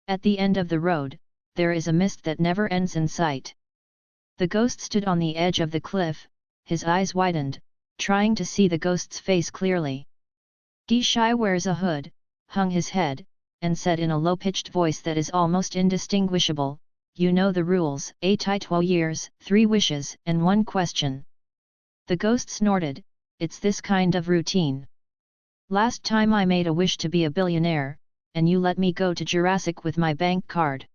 At the end of the road, there is a mist that never ends in sight. The ghost stood on the edge of the cliff, his eyes widened, trying to see the ghost's face clearly. Gishai wears a hood, hung his head, and said in a low-pitched voice that is almost indistinguishable, "You know the rules, 12 years, 3 wishes, and 1 question." The ghost snorted, "It's this kind of routine. Last time I made a wish to be a billionaire, and you let me go to Jurassic with my bank card.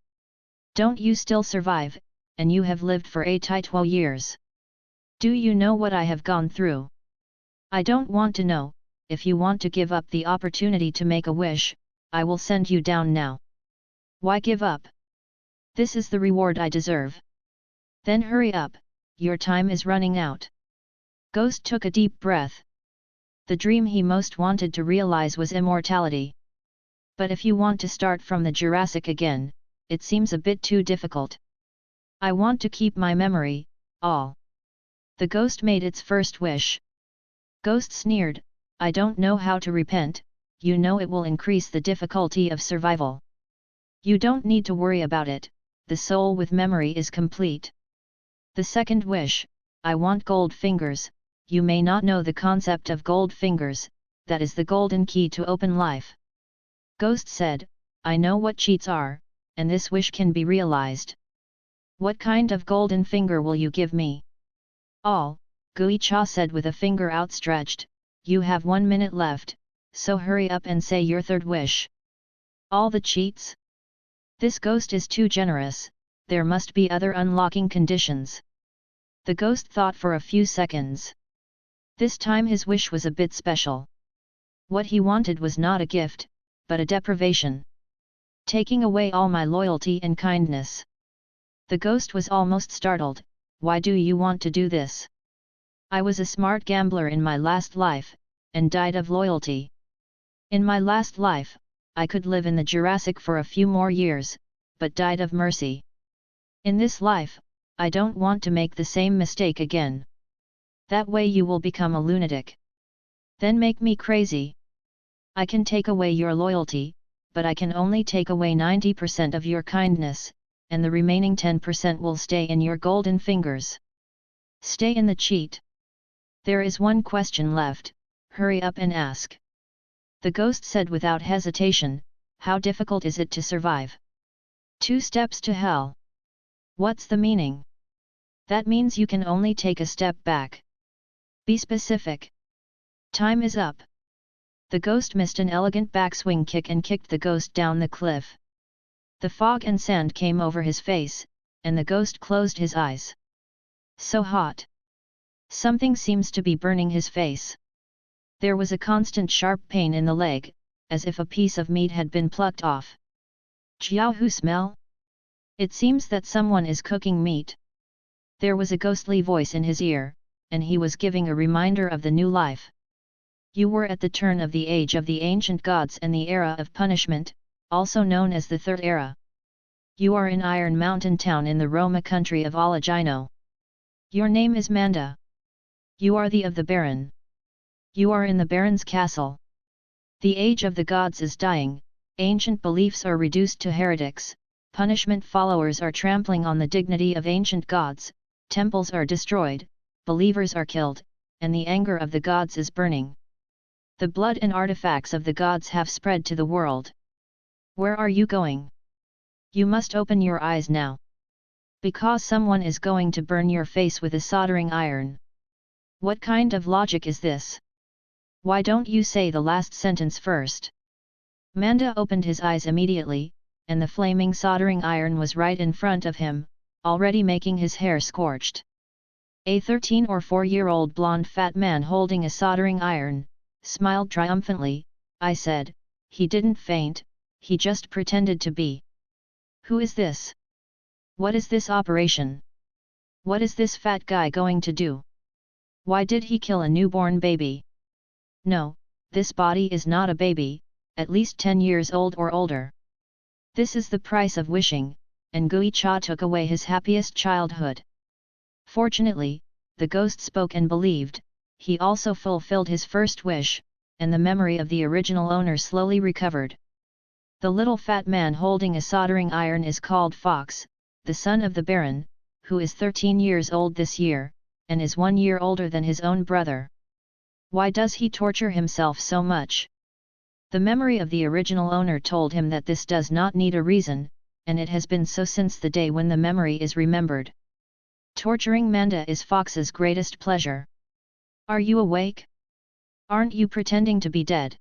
Don't you still survive, and you have lived for 12 years. Do you know what I have gone through? I don't want to know. If you want to give up the opportunity to make a wish, I will send you down now. Why give up? This is the reward I deserve. Then hurry up, your time is running out." Ghost took a deep breath. The dream he most wanted to realize was immortality. But if you want to start from the Jurassic again, it seems a bit too difficult. "I want to keep my memory, all." The ghost made its first wish. Ghost sneered, "I don't know how to repent, you know it will increase the difficulty of survival. You don't need to worry about it, the soul with memory is complete." The second wish, "I want gold fingers." You may not know the concept of gold fingers, that is the golden key to open life. Ghost said, "I know what cheats are, and this wish can be realized. What kind of golden finger will you give me?" "All," Gui Cha said with a finger outstretched, "you have 1 minute left, so hurry up and say your third wish." "All the cheats? This ghost is too generous, there must be other unlocking conditions." The ghost thought for a few seconds. This time his wish was a bit special. What he wanted was not a gift, but a deprivation. "Taking away all my loyalty and kindness." The ghost was almost startled, "Why do you want to do this?" "I was a smart gambler in my last life, and died of loyalty. In my last life, I could live in the Jurassic for a few more years, but died of mercy. In this life, I don't want to make the same mistake again. That way you will become a lunatic. Then make me crazy. I can take away your loyalty, but I can only take away 90% of your kindness, and the remaining 10% will stay in your golden fingers. Stay in the cheat. There is 1 question left, hurry up and ask." The ghost said without hesitation, "How difficult is it to survive?" 2 steps to hell. What's the meaning? That means you can only take a step back. Be specific. Time is up. The ghost missed an elegant backswing kick and kicked the ghost down the cliff. The fog and sand came over his face, and the ghost closed his eyes. So hot. Something seems to be burning his face. There was a constant sharp pain in the leg, as if a piece of meat had been plucked off. "Jiaohu smell? It seems that someone is cooking meat." There was a ghostly voice in his ear, and he was giving a reminder of the new life. "You were at the turn of the age of the ancient gods and the era of punishment, also known as the Third Era. You are in Iron Mountain Town in the Roma country of Alagino. Your name is Manda. You are the of the Baron. You are in the Baron's castle. The age of the gods is dying, ancient beliefs are reduced to heretics, punishment followers are trampling on the dignity of ancient gods, temples are destroyed, believers are killed, and the anger of the gods is burning. The blood and artifacts of the gods have spread to the world. Where are you going? You must open your eyes now. Because someone is going to burn your face with a soldering iron. What kind of logic is this? Why don't you say the last sentence first?" Manda opened his eyes immediately, and the flaming soldering iron was right in front of him, already making his hair scorched. A 13 or 4-year-old blonde fat man holding a soldering iron, smiled triumphantly. "I said, he didn't faint, he just pretended to be. Who is this? What is this operation? What is this fat guy going to do? Why did he kill a newborn baby? No, this body is not a baby, at least 10 years old or older. This is the price of wishing," and Gui Cha took away his happiest childhood. Fortunately, the ghost spoke and believed, he also fulfilled his first wish, and the memory of the original owner slowly recovered. The little fat man holding a soldering iron is called Fox, the son of the Baron, who is 13 years old this year, and is 1 year older than his own brother. Why does he torture himself so much? The memory of the original owner told him that this does not need a reason, and it has been so since the day when the memory is remembered. Torturing Manda is Fox's greatest pleasure. Are you awake? Aren't you pretending to be dead?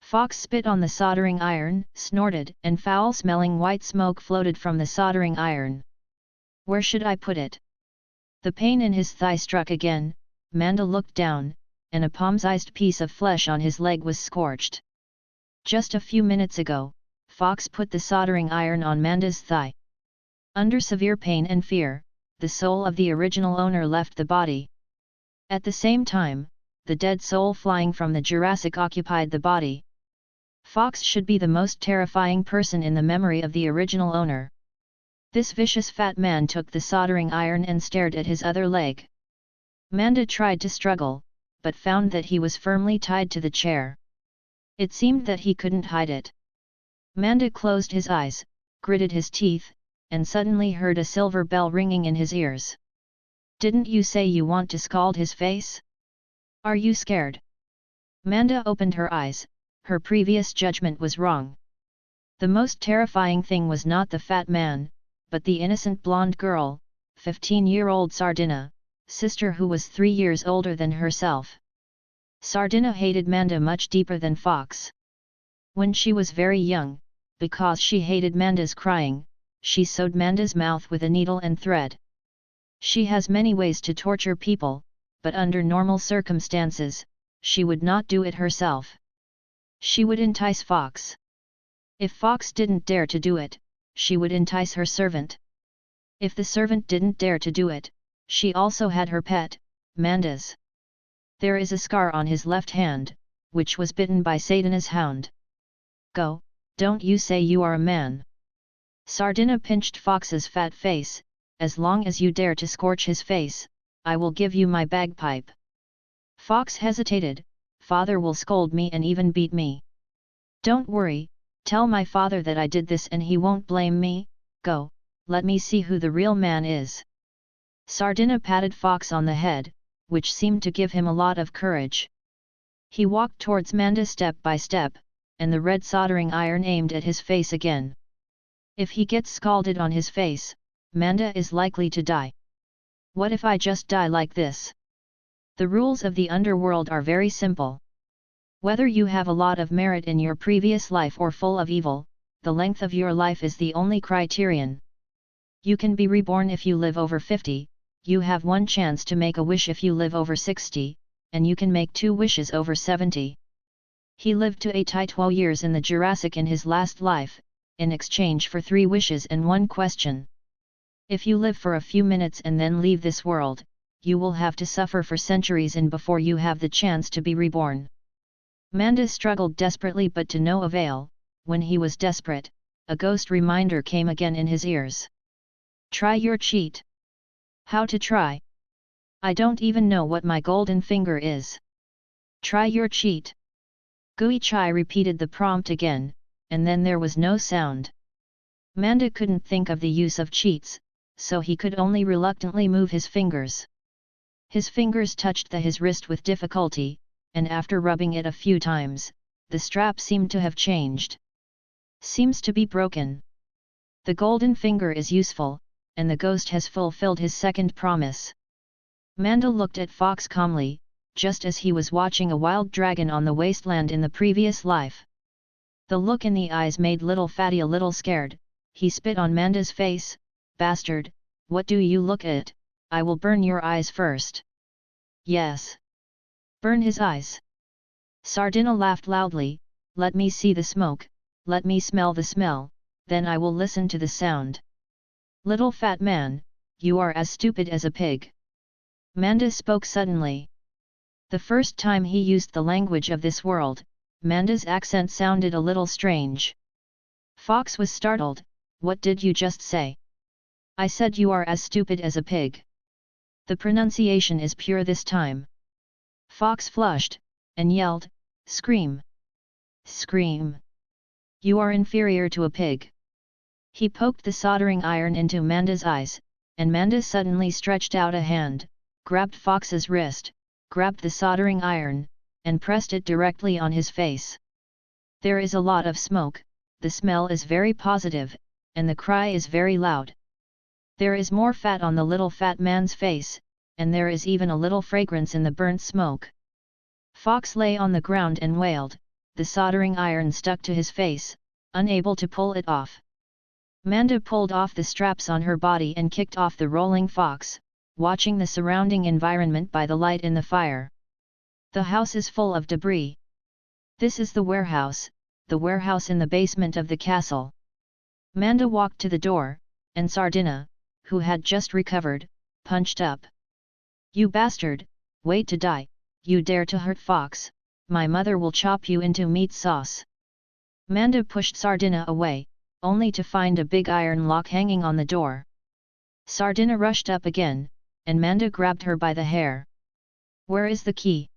Fox spit on the soldering iron, snorted, and foul-smelling white smoke floated from the soldering iron. Where should I put it? The pain in his thigh struck again. Manda looked down, and a palm-sized piece of flesh on his leg was scorched. Just a few minutes ago, Fox put the soldering iron on Manda's thigh. Under severe pain and fear, the soul of the original owner left the body. At the same time, the dead soul flying from the Jurassic occupied the body. Fox should be the most terrifying person in the memory of the original owner. This vicious fat man took the soldering iron and stared at his other leg. Manda tried to struggle, but found that he was firmly tied to the chair. It seemed that he couldn't hide it. Manda closed his eyes, gritted his teeth, and suddenly heard a silver bell ringing in his ears. Didn't you say you want to scald his face? Are you scared? Manda opened her eyes. Her previous judgment was wrong. The most terrifying thing was not the fat man, but the innocent blonde girl, 15-year-old Sardina, sister who was 3 years older than herself. Sardina hated Manda much deeper than Fox. When she was very young, because she hated Manda's crying, she sewed Manda's mouth with a needle and thread. She has many ways to torture people, but under normal circumstances, she would not do it herself. She would entice Fox. If Fox didn't dare to do it, she would entice her servant. If the servant didn't dare to do it, she also had her pet, Manda's. There is a scar on his left hand, which was bitten by Sardina's hound. Go, don't you say you are a man. Sardina pinched Fox's fat face. As long as you dare to scorch his face, I will give you my bagpipe. Fox hesitated. Father will scold me and even beat me. Don't worry, tell my father that I did this and he won't blame me. Go, let me see who the real man is. Sardina patted Fox on the head, which seemed to give him a lot of courage. He walked towards Manda step by step, and the red soldering iron aimed at his face again. If he gets scalded on his face, Manda is likely to die. What if I just die like this? The rules of the underworld are very simple. Whether you have a lot of merit in your previous life or full of evil, the length of your life is the only criterion. You can be reborn if you live over 50, you have one chance to make a wish if you live over 60, and you can make 2 wishes over 70. He lived to 82 years in the Jurassic in his last life, in exchange for 3 wishes and 1 question. If you live for a few minutes and then leave this world, you will have to suffer for centuries and before you have the chance to be reborn. Manda struggled desperately but to no avail. When he was desperate, a ghost reminder came again in his ears. Try your cheat. How to try? I don't even know what my golden finger is. Try your cheat. Gui Chai repeated the prompt again, and then there was no sound. Manda couldn't think of the use of cheats, so he could only reluctantly move his fingers. His fingers touched his wrist with difficulty, and after rubbing it a few times, the strap seemed to have changed. Seems to be broken. The golden finger is useful, and the ghost has fulfilled his second promise. Manda looked at Fox calmly, just as he was watching a wild dragon on the wasteland in the previous life. The look in the eyes made little Fatty a little scared. He spit on Manda's face. Bastard, what do you look at? I will burn your eyes first. Yes. Burn his eyes. Sardina laughed loudly. Let me see the smoke, let me smell the smell, then I will listen to the sound. Little fat man, you are as stupid as a pig. Manda spoke suddenly. The first time he used the language of this world, Manda's accent sounded a little strange. Fox was startled. What did you just say? I said you are as stupid as a pig. The pronunciation is pure this time. Fox flushed, and yelled, Scream! Scream! You are inferior to a pig. He poked the soldering iron into Manda's eyes, and Manda suddenly stretched out a hand, grabbed Fox's wrist, grabbed the soldering iron, and pressed it directly on his face. There is a lot of smoke, the smell is very positive, and the cry is very loud. There is more fat on the little fat man's face, and there is even a little fragrance in the burnt smoke. Fox lay on the ground and wailed, the soldering iron stuck to his face, unable to pull it off. Manda pulled off the straps on her body and kicked off the rolling Fox, watching the surrounding environment by the light in the fire. The house is full of debris. This is the warehouse in the basement of the castle. Manda walked to the door, and Sardina, who had just recovered, punched up. You bastard, wait to die, you dare to hurt Fox, my mother will chop you into meat sauce. Manda pushed Sardina away, only to find a big iron lock hanging on the door. Sardina rushed up again, and Manda grabbed her by the hair. Where is the key?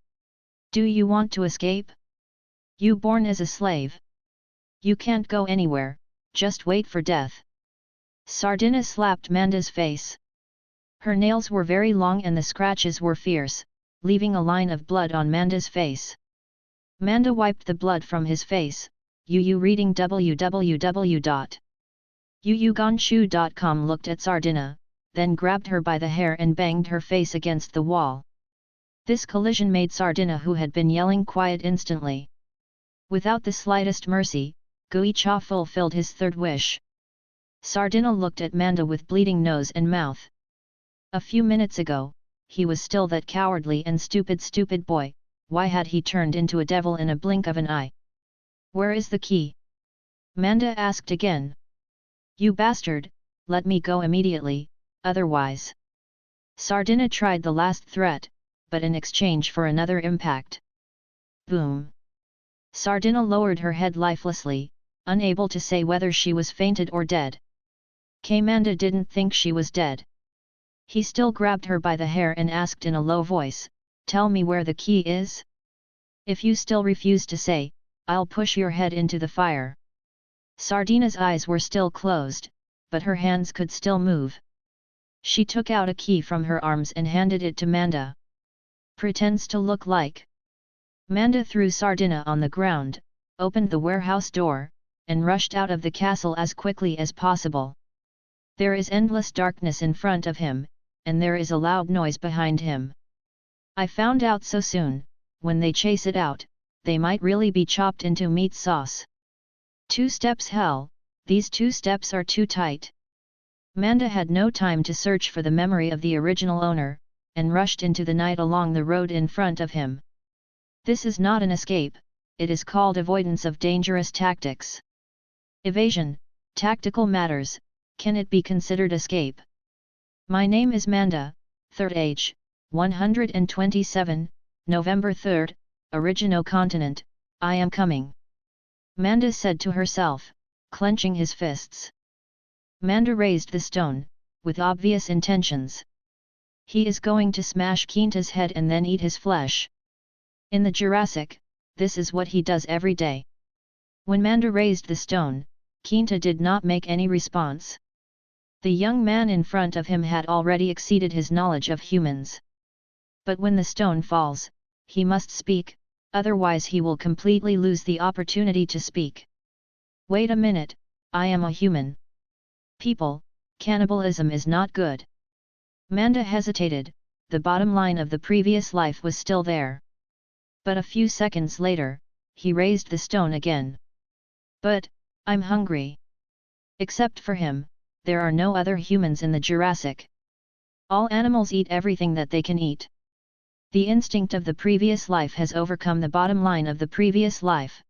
Do you want to escape? You born as a slave? You can't go anywhere, just wait for death. Sardina slapped Manda's face. Her nails were very long and the scratches were fierce, leaving a line of blood on Manda's face. Manda wiped the blood from his face. Reading www.uyugonshu.com looked at Sardina, then grabbed her by the hair and banged her face against the wall. This collision made Sardina, who had been yelling, quiet instantly. Without the slightest mercy, Guicha fulfilled his third wish. Sardina looked at Manda with bleeding nose and mouth. A few minutes ago, he was still that cowardly and stupid boy, why had he turned into a devil in a blink of an eye? Where is the key? Manda asked again. You bastard, let me go immediately, otherwise. Sardina tried the last threat, but in exchange for another impact. Boom! Sardina lowered her head lifelessly, unable to say whether she was fainted or dead. Manda didn't think she was dead. He still grabbed her by the hair and asked in a low voice, tell me where the key is? If you still refuse to say, I'll push your head into the fire. Sardina's eyes were still closed, but her hands could still move. She took out a key from her arms and handed it to Manda. Pretends to look like. Manda threw Sardina on the ground, opened the warehouse door, and rushed out of the castle as quickly as possible. There is endless darkness in front of him, and there is a loud noise behind him. I found out so soon, when they chase it out, they might really be chopped into meat sauce. 2 steps hell, these 2 steps are too tight. Manda had no time to search for the memory of the original owner, and rushed into the night along the road in front of him. This is not an escape, it is called avoidance of dangerous tactics. Evasion, tactical matters, can it be considered escape? My name is Manda, 3rd age, 127, November 3rd, Origino continent, I am coming. Manda said to herself, clenching his fists. Manda raised the stone, with obvious intentions. He is going to smash Quinta's head and then eat his flesh. In the Jurassic, this is what he does every day. When Manda raised the stone, Quinta did not make any response. The young man in front of him had already exceeded his knowledge of humans. But when the stone falls, he must speak, otherwise he will completely lose the opportunity to speak. Wait a minute, I am a human. People, cannibalism is not good. Manda hesitated, the bottom line of the previous life was still there. But a few seconds later, he raised the stone again. But, I'm hungry. Except for him, there are no other humans in the Jurassic. All animals eat everything that they can eat. The instinct of the previous life has overcome the bottom line of the previous life.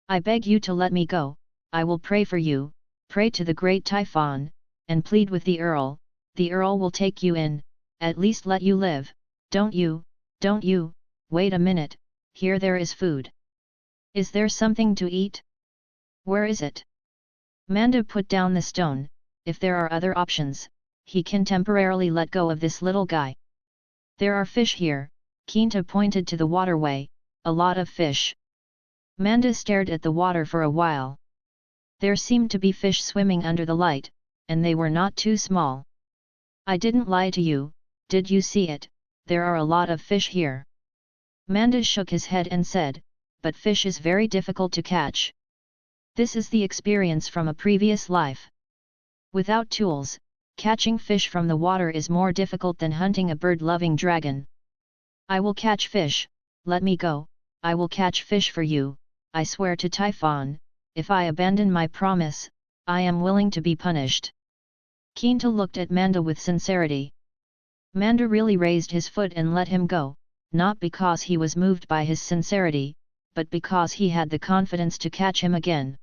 I beg you to let me go, I will pray for you, pray to the great Typhon, and plead with the Earl will take you in, at least let you live, don't you, wait a minute, here there is food. Is there something to eat? Where is it? Manda put down the stone, if there are other options, he can temporarily let go of this little guy. There are fish here, Quinta pointed to the waterway, a lot of fish. Manda stared at the water for a while. There seemed to be fish swimming under the light, and they were not too small. I didn't lie to you, did you see it? There are a lot of fish here. Manda shook his head and said, but fish is very difficult to catch. This is the experience from a previous life. Without tools, catching fish from the water is more difficult than hunting a bird-loving dragon. I will catch fish, let me go, I will catch fish for you, I swear to Typhon, if I abandon my promise, I am willing to be punished. Kinta looked at Manda with sincerity. Manda really raised his foot and let him go, not because he was moved by his sincerity, but because he had the confidence to catch him again.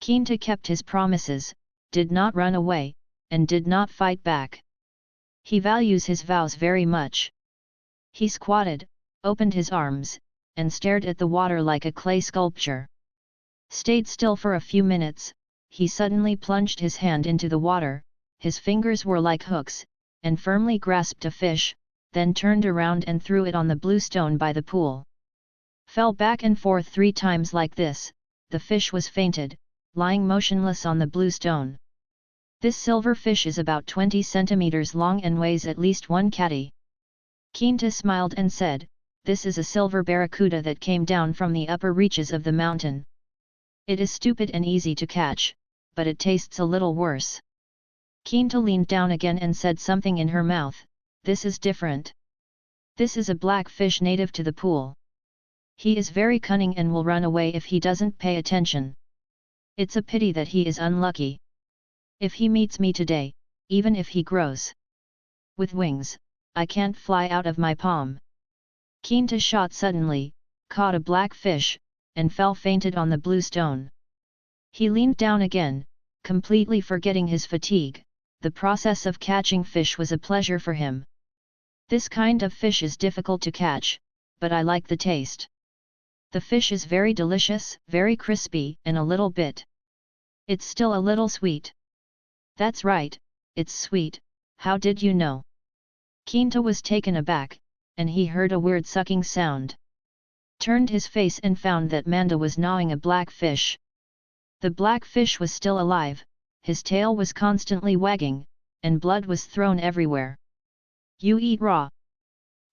Kinta kept his promises, did not run away, and did not fight back. He values his vows very much. He squatted, opened his arms, and stared at the water like a clay sculpture. Stayed still for a few minutes, he suddenly plunged his hand into the water, his fingers were like hooks, and firmly grasped a fish, then turned around and threw it on the blue stone by the pool. Fell back and forth 3 times like this, the fish was fainted, lying motionless on the blue stone. This silver fish is about 20 centimeters long and weighs at least 1 kg. Kinta smiled and said, this is a silver barracuda that came down from the upper reaches of the mountain. It is stupid and easy to catch, but it tastes a little worse. Kinta leaned down again and said something in her mouth, this is different. This is a black fish native to the pool. He is very cunning and will run away if he doesn't pay attention. It's a pity that he is unlucky. If he meets me today, even if he grows with wings, I can't fly out of my palm. Kinta shot suddenly, caught a black fish, and fell fainted on the blue stone. He leaned down again, completely forgetting his fatigue. The process of catching fish was a pleasure for him. This kind of fish is difficult to catch, but I like the taste. The fish is very delicious, very crispy, and a little bit. It's still a little sweet. That's right, it's sweet, how did you know? Kinta was taken aback, and he heard a weird sucking sound. Turned his face and found that Manda was gnawing a black fish. The black fish was still alive, his tail was constantly wagging, and blood was thrown everywhere. You eat raw.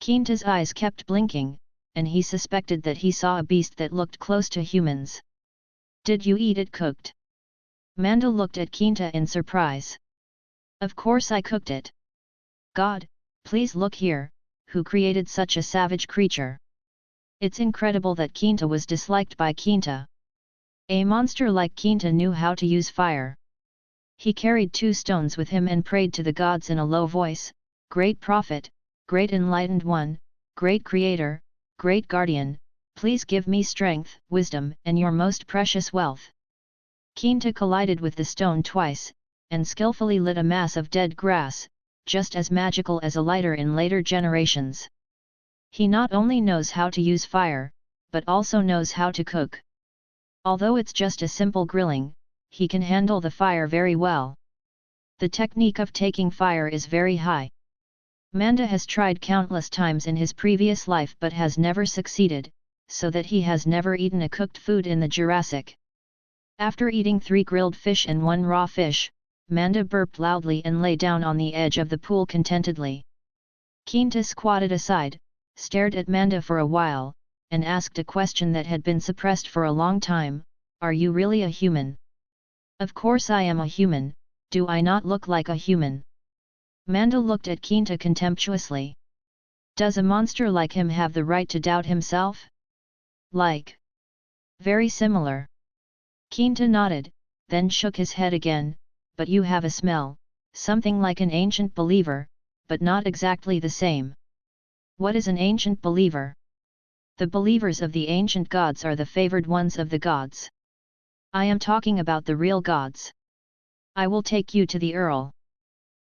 Kinta's eyes kept blinking, and he suspected that he saw a beast that looked close to humans. Did you eat it cooked? Manda looked at Kinta in surprise. Of course I cooked it. God, please look here, who created such a savage creature? It's incredible that Kinta was disliked by Kinta. A monster like Kinta knew how to use fire. He carried 2 stones with him and prayed to the gods in a low voice, Great Prophet, Great Enlightened One, Great Creator, Great Guardian, please give me strength, wisdom, and your most precious wealth. Kinta collided with the stone twice, and skillfully lit a mass of dead grass, just as magical as a lighter in later generations. He not only knows how to use fire, but also knows how to cook. Although it's just a simple grilling, he can handle the fire very well. The technique of taking fire is very high. Manda has tried countless times in his previous life but has never succeeded, so that he has never eaten a cooked food in the Jurassic. After eating 3 grilled fish and 1 raw fish, Manda burped loudly and lay down on the edge of the pool contentedly. Kinta squatted aside, stared at Manda for a while, and asked a question that had been suppressed for a long time, are you really a human? Of course I am a human, do I not look like a human? Manda looked at Kinta contemptuously. Does a monster like him have the right to doubt himself? Like. Very similar. Kinta nodded, then shook his head again, but you have a smell, something like an ancient believer, but not exactly the same. What is an ancient believer? The believers of the ancient gods are the favored ones of the gods. I am talking about the real gods. I will take you to the Earl.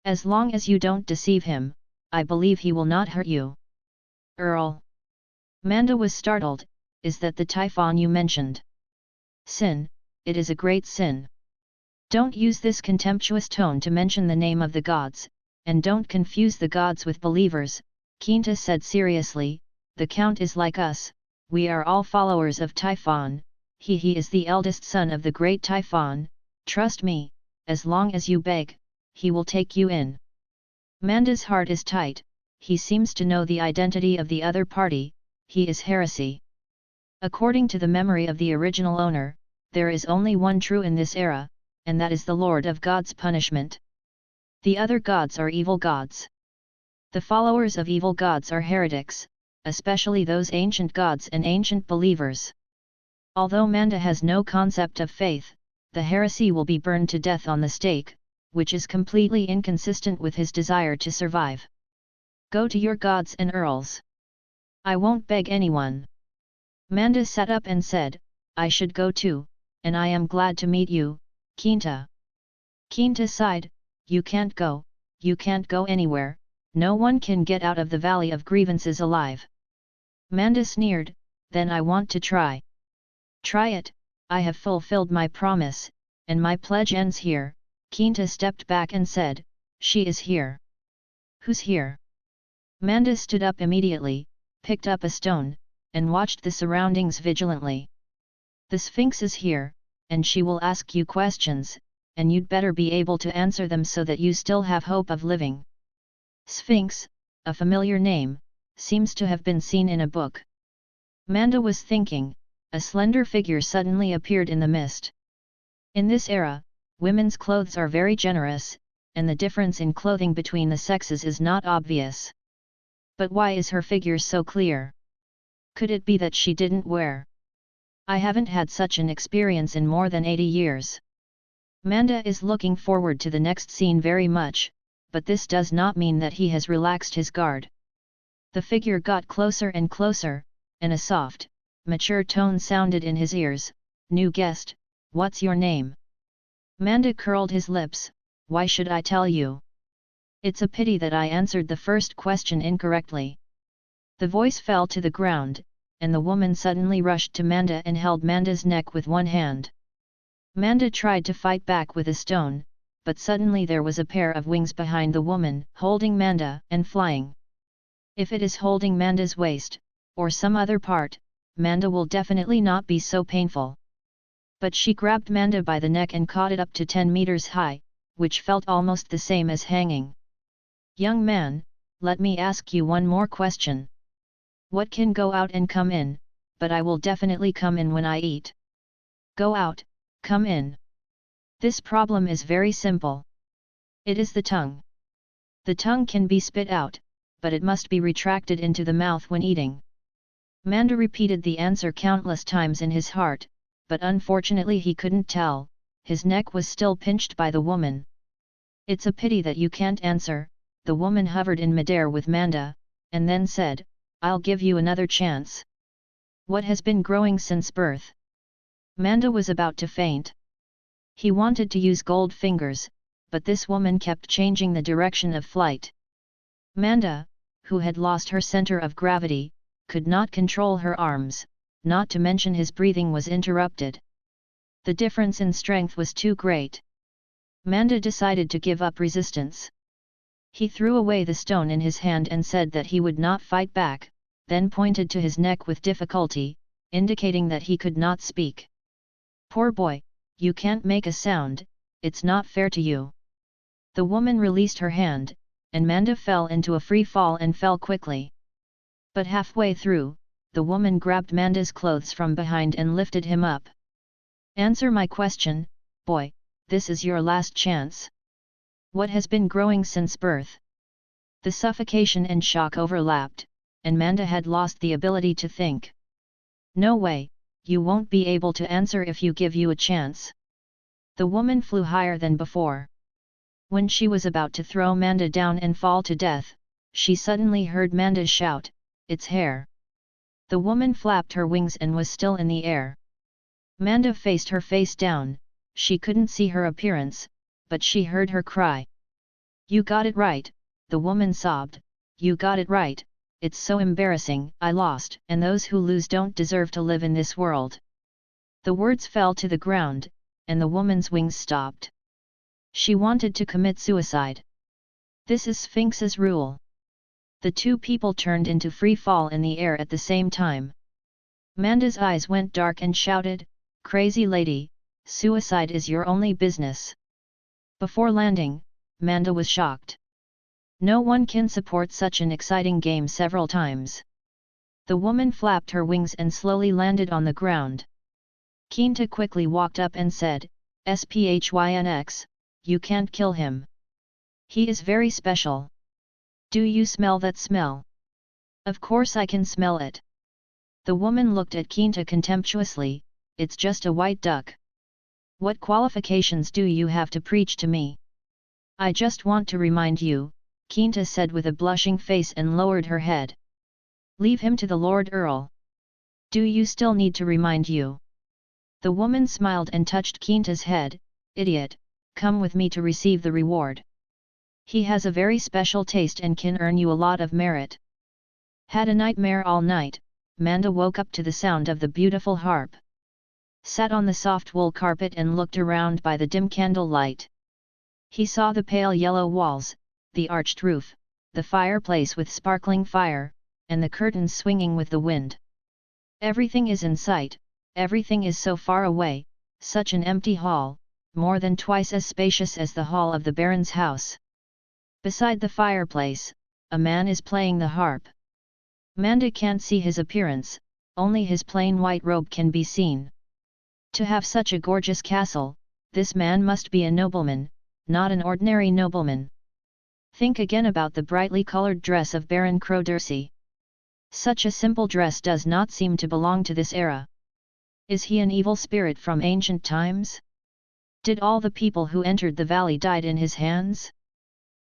As long as you don't deceive him, I believe he will not hurt you. Earl. Manda was startled, is that the Typhon you mentioned? Sin, it is a great sin. Don't use this contemptuous tone to mention the name of the gods, and don't confuse the gods with believers, Kinta said seriously, the Count is like us, we are all followers of Typhon, He is the eldest son of the great Typhon. Trust me, as long as you beg, he will take you in. Manda's heart is tight, he seems to know the identity of the other party, he is heresy. According to the memory of the original owner, there is only one true in this era, and that is the Lord of God's punishment. The other gods are evil gods. The followers of evil gods are heretics, especially those ancient gods and ancient believers. Although Manda has no concept of faith, the heresy will be burned to death on the stake, which is completely inconsistent with his desire to survive. Go to your gods and earls. I won't beg anyone. Manda sat up and said, I should go too, and I am glad to meet you, Quinta. Quinta sighed, you can't go anywhere, no one can get out of the Valley of Grievances alive. Manda sneered, then I want to try. Try it, I have fulfilled my promise, and my pledge ends here. Quinta stepped back and said, she is here. Who's here? Manda stood up immediately, picked up a stone, and watched the surroundings vigilantly. The Sphinx is here, and she will ask you questions, and you'd better be able to answer them so that you still have hope of living. Sphinx, a familiar name, seems to have been seen in a book. Manda was thinking, a slender figure suddenly appeared in the mist. In this era, women's clothes are very generous, and the difference in clothing between the sexes is not obvious. But why is her figure so clear? Could it be that she didn't wear? I haven't had such an experience in more than 80 years. Manda is looking forward to the next scene very much, but this does not mean that he has relaxed his guard. The figure got closer and closer, and a soft, mature tone sounded in his ears, new guest, what's your name? Manda curled his lips, why should I tell you? It's a pity that I answered the first question incorrectly. The voice fell to the ground, and the woman suddenly rushed to Manda and held Manda's neck with one hand. Manda tried to fight back with a stone, but suddenly there was a pair of wings behind the woman, holding Manda and flying. If it is holding Manda's waist, or some other part, Manda will definitely not be so painful. But she grabbed Manda by the neck and caught it up to 10 meters high, which felt almost the same as hanging. Young man, let me ask you one more question. What can go out and come in, but I will definitely come in when I eat? Go out, come in. This problem is very simple. It is the tongue. The tongue can be spit out, but it must be retracted into the mouth when eating. Manda repeated the answer countless times in his heart, but unfortunately he couldn't tell, his neck was still pinched by the woman. It's a pity that you can't answer, the woman hovered in midair with Manda, and then said, I'll give you another chance. What has been growing since birth? Manda was about to faint. He wanted to use gold fingers, but this woman kept changing the direction of flight. Manda, who had lost her center of gravity, could not control her arms, not to mention his breathing was interrupted. The difference in strength was too great. Manda decided to give up resistance. He threw away the stone in his hand and said that he would not fight back, then pointed to his neck with difficulty, indicating that he could not speak. Poor boy, you can't make a sound, it's not fair to you. The woman released her hand, and Manda fell into a free fall and fell quickly. But halfway through, the woman grabbed Manda's clothes from behind and lifted him up. Answer my question, boy, this is your last chance. What has been growing since birth? The suffocation and shock overlapped, and Manda had lost the ability to think. No way, you won't be able to answer if you give you a chance. The woman flew higher than before. When she was about to throw Manda down and fall to death, she suddenly heard Manda shout, it's hair. The woman flapped her wings and was still in the air. Manda faced her face down, she couldn't see her appearance, but she heard her cry. You got it right, the woman sobbed, you got it right, it's so embarrassing, I lost, and those who lose don't deserve to live in this world. The words fell to the ground, and the woman's wings stopped. She wanted to commit suicide. This is Sphinx's rule. The two people turned into free fall in the air at the same time. Manda's eyes went dark and shouted, Crazy lady, suicide is your only business. Before landing, Manda was shocked. No one can support such an exciting game several times. The woman flapped her wings and slowly landed on the ground. Kinta quickly walked up and said, "Sphinx, you can't kill him. He is very special. Do you smell that smell?" "Of course I can smell it." The woman looked at Kinta contemptuously, "It's just a white duck. What qualifications do you have to preach to me?" "I just want to remind you," Kinta said with a blushing face and lowered her head. "Leave him to the Lord Earl." "Do you still need to remind you?" The woman smiled and touched Kinta's head. "Idiot, come with me to receive the reward. He has a very special taste and can earn you a lot of merit." Had a nightmare all night, Manda woke up to the sound of the beautiful harp. Sat on the soft wool carpet and looked around by the dim candlelight. He saw the pale yellow walls, the arched roof, the fireplace with sparkling fire, and the curtains swinging with the wind. Everything is in sight, everything is so far away, such an empty hall, more than twice as spacious as the hall of the Baron's house. Beside the fireplace, a man is playing the harp. Manda can't see his appearance, only his plain white robe can be seen. To have such a gorgeous castle, this man must be a nobleman, not an ordinary nobleman. Think again about the brightly colored dress of Baron Crowdersey. Such a simple dress does not seem to belong to this era. Is he an evil spirit from ancient times? Did all the people who entered the valley died in his hands?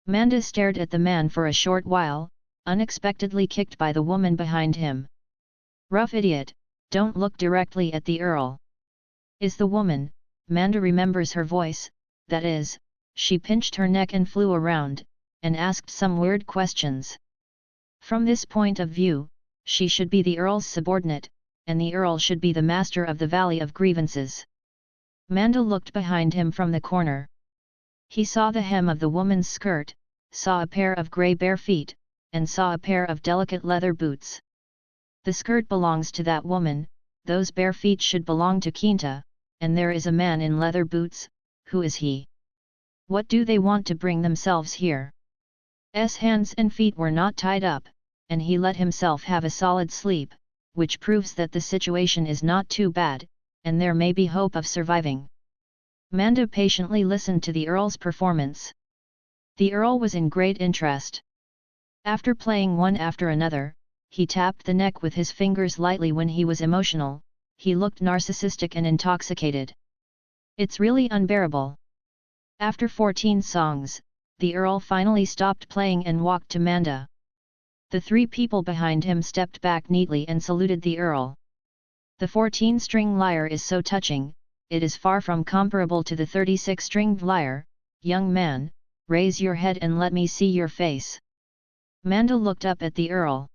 Manda stared at the man for a short while, unexpectedly kicked by the woman behind him. "Rough idiot, don't look directly at the Earl." Is the woman, Manda remembers her voice, that is, she pinched her neck and flew around, and asked some weird questions. From this point of view, she should be the Earl's subordinate, and the Earl should be the master of the Valley of Grievances. Manda looked behind him from the corner. He saw the hem of the woman's skirt, saw a pair of grey bare feet, and saw a pair of delicate leather boots. The skirt belongs to that woman, those bare feet should belong to Kinta, and there is a man in leather boots. Who is he? What do they want to bring themselves here? S hands and feet were not tied up, and he let himself have a solid sleep, which proves that the situation is not too bad, and there may be hope of surviving. Manda patiently listened to the Earl's performance. The Earl was in great interest. After playing one after another, he tapped the neck with his fingers lightly when he was emotional. He looked narcissistic and intoxicated. It's really unbearable. After 14 songs, the Earl finally stopped playing and walked to Manda. The 3 people behind him stepped back neatly and saluted the Earl. The 14-string lyre is so touching, it is far from comparable to the 36-stringed lyre. Young man, raise your head and let me see your face. Manda looked up at the Earl.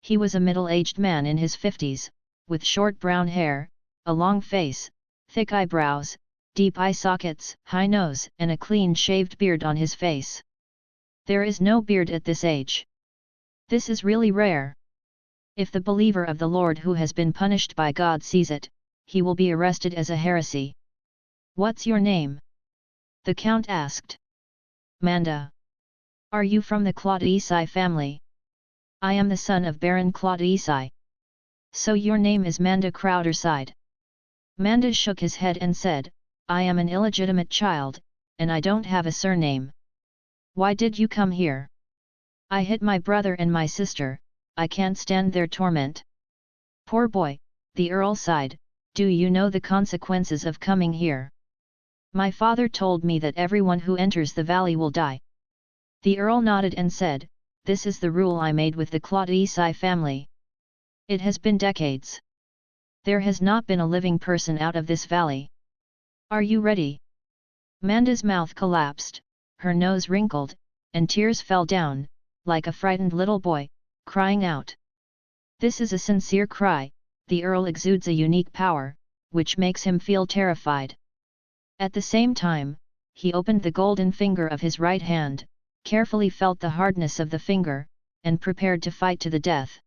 He was a middle-aged man in his 50s, with short brown hair, a long face, thick eyebrows, deep eye sockets, high nose, and a clean-shaved beard on his face. There is no beard at this age. This is really rare. If the believer of the Lord who has been punished by God sees it, he will be arrested as a heresy. What's your name? The Count asked. Manda. Are you from the Claudicii family? I am the son of Baron Claudicii. So your name is Manda Crowderside? Manda shook his head and said, I am an illegitimate child, and I don't have a surname. Why did you come here? I hit my brother and my sister, I can't stand their torment. Poor boy, the Earl sighed, do you know the consequences of coming here? My father told me that everyone who enters the valley will die. The Earl nodded and said, this is the rule I made with the Claudicii family. It has been decades. There has not been a living person out of this valley. Are you ready? Manda's mouth collapsed, her nose wrinkled, and tears fell down, like a frightened little boy, crying out. This is a sincere cry. The Earl exudes a unique power, which makes him feel terrified. At the same time, he opened the golden finger of his right hand, carefully felt the hardness of the finger, and prepared to fight to the death.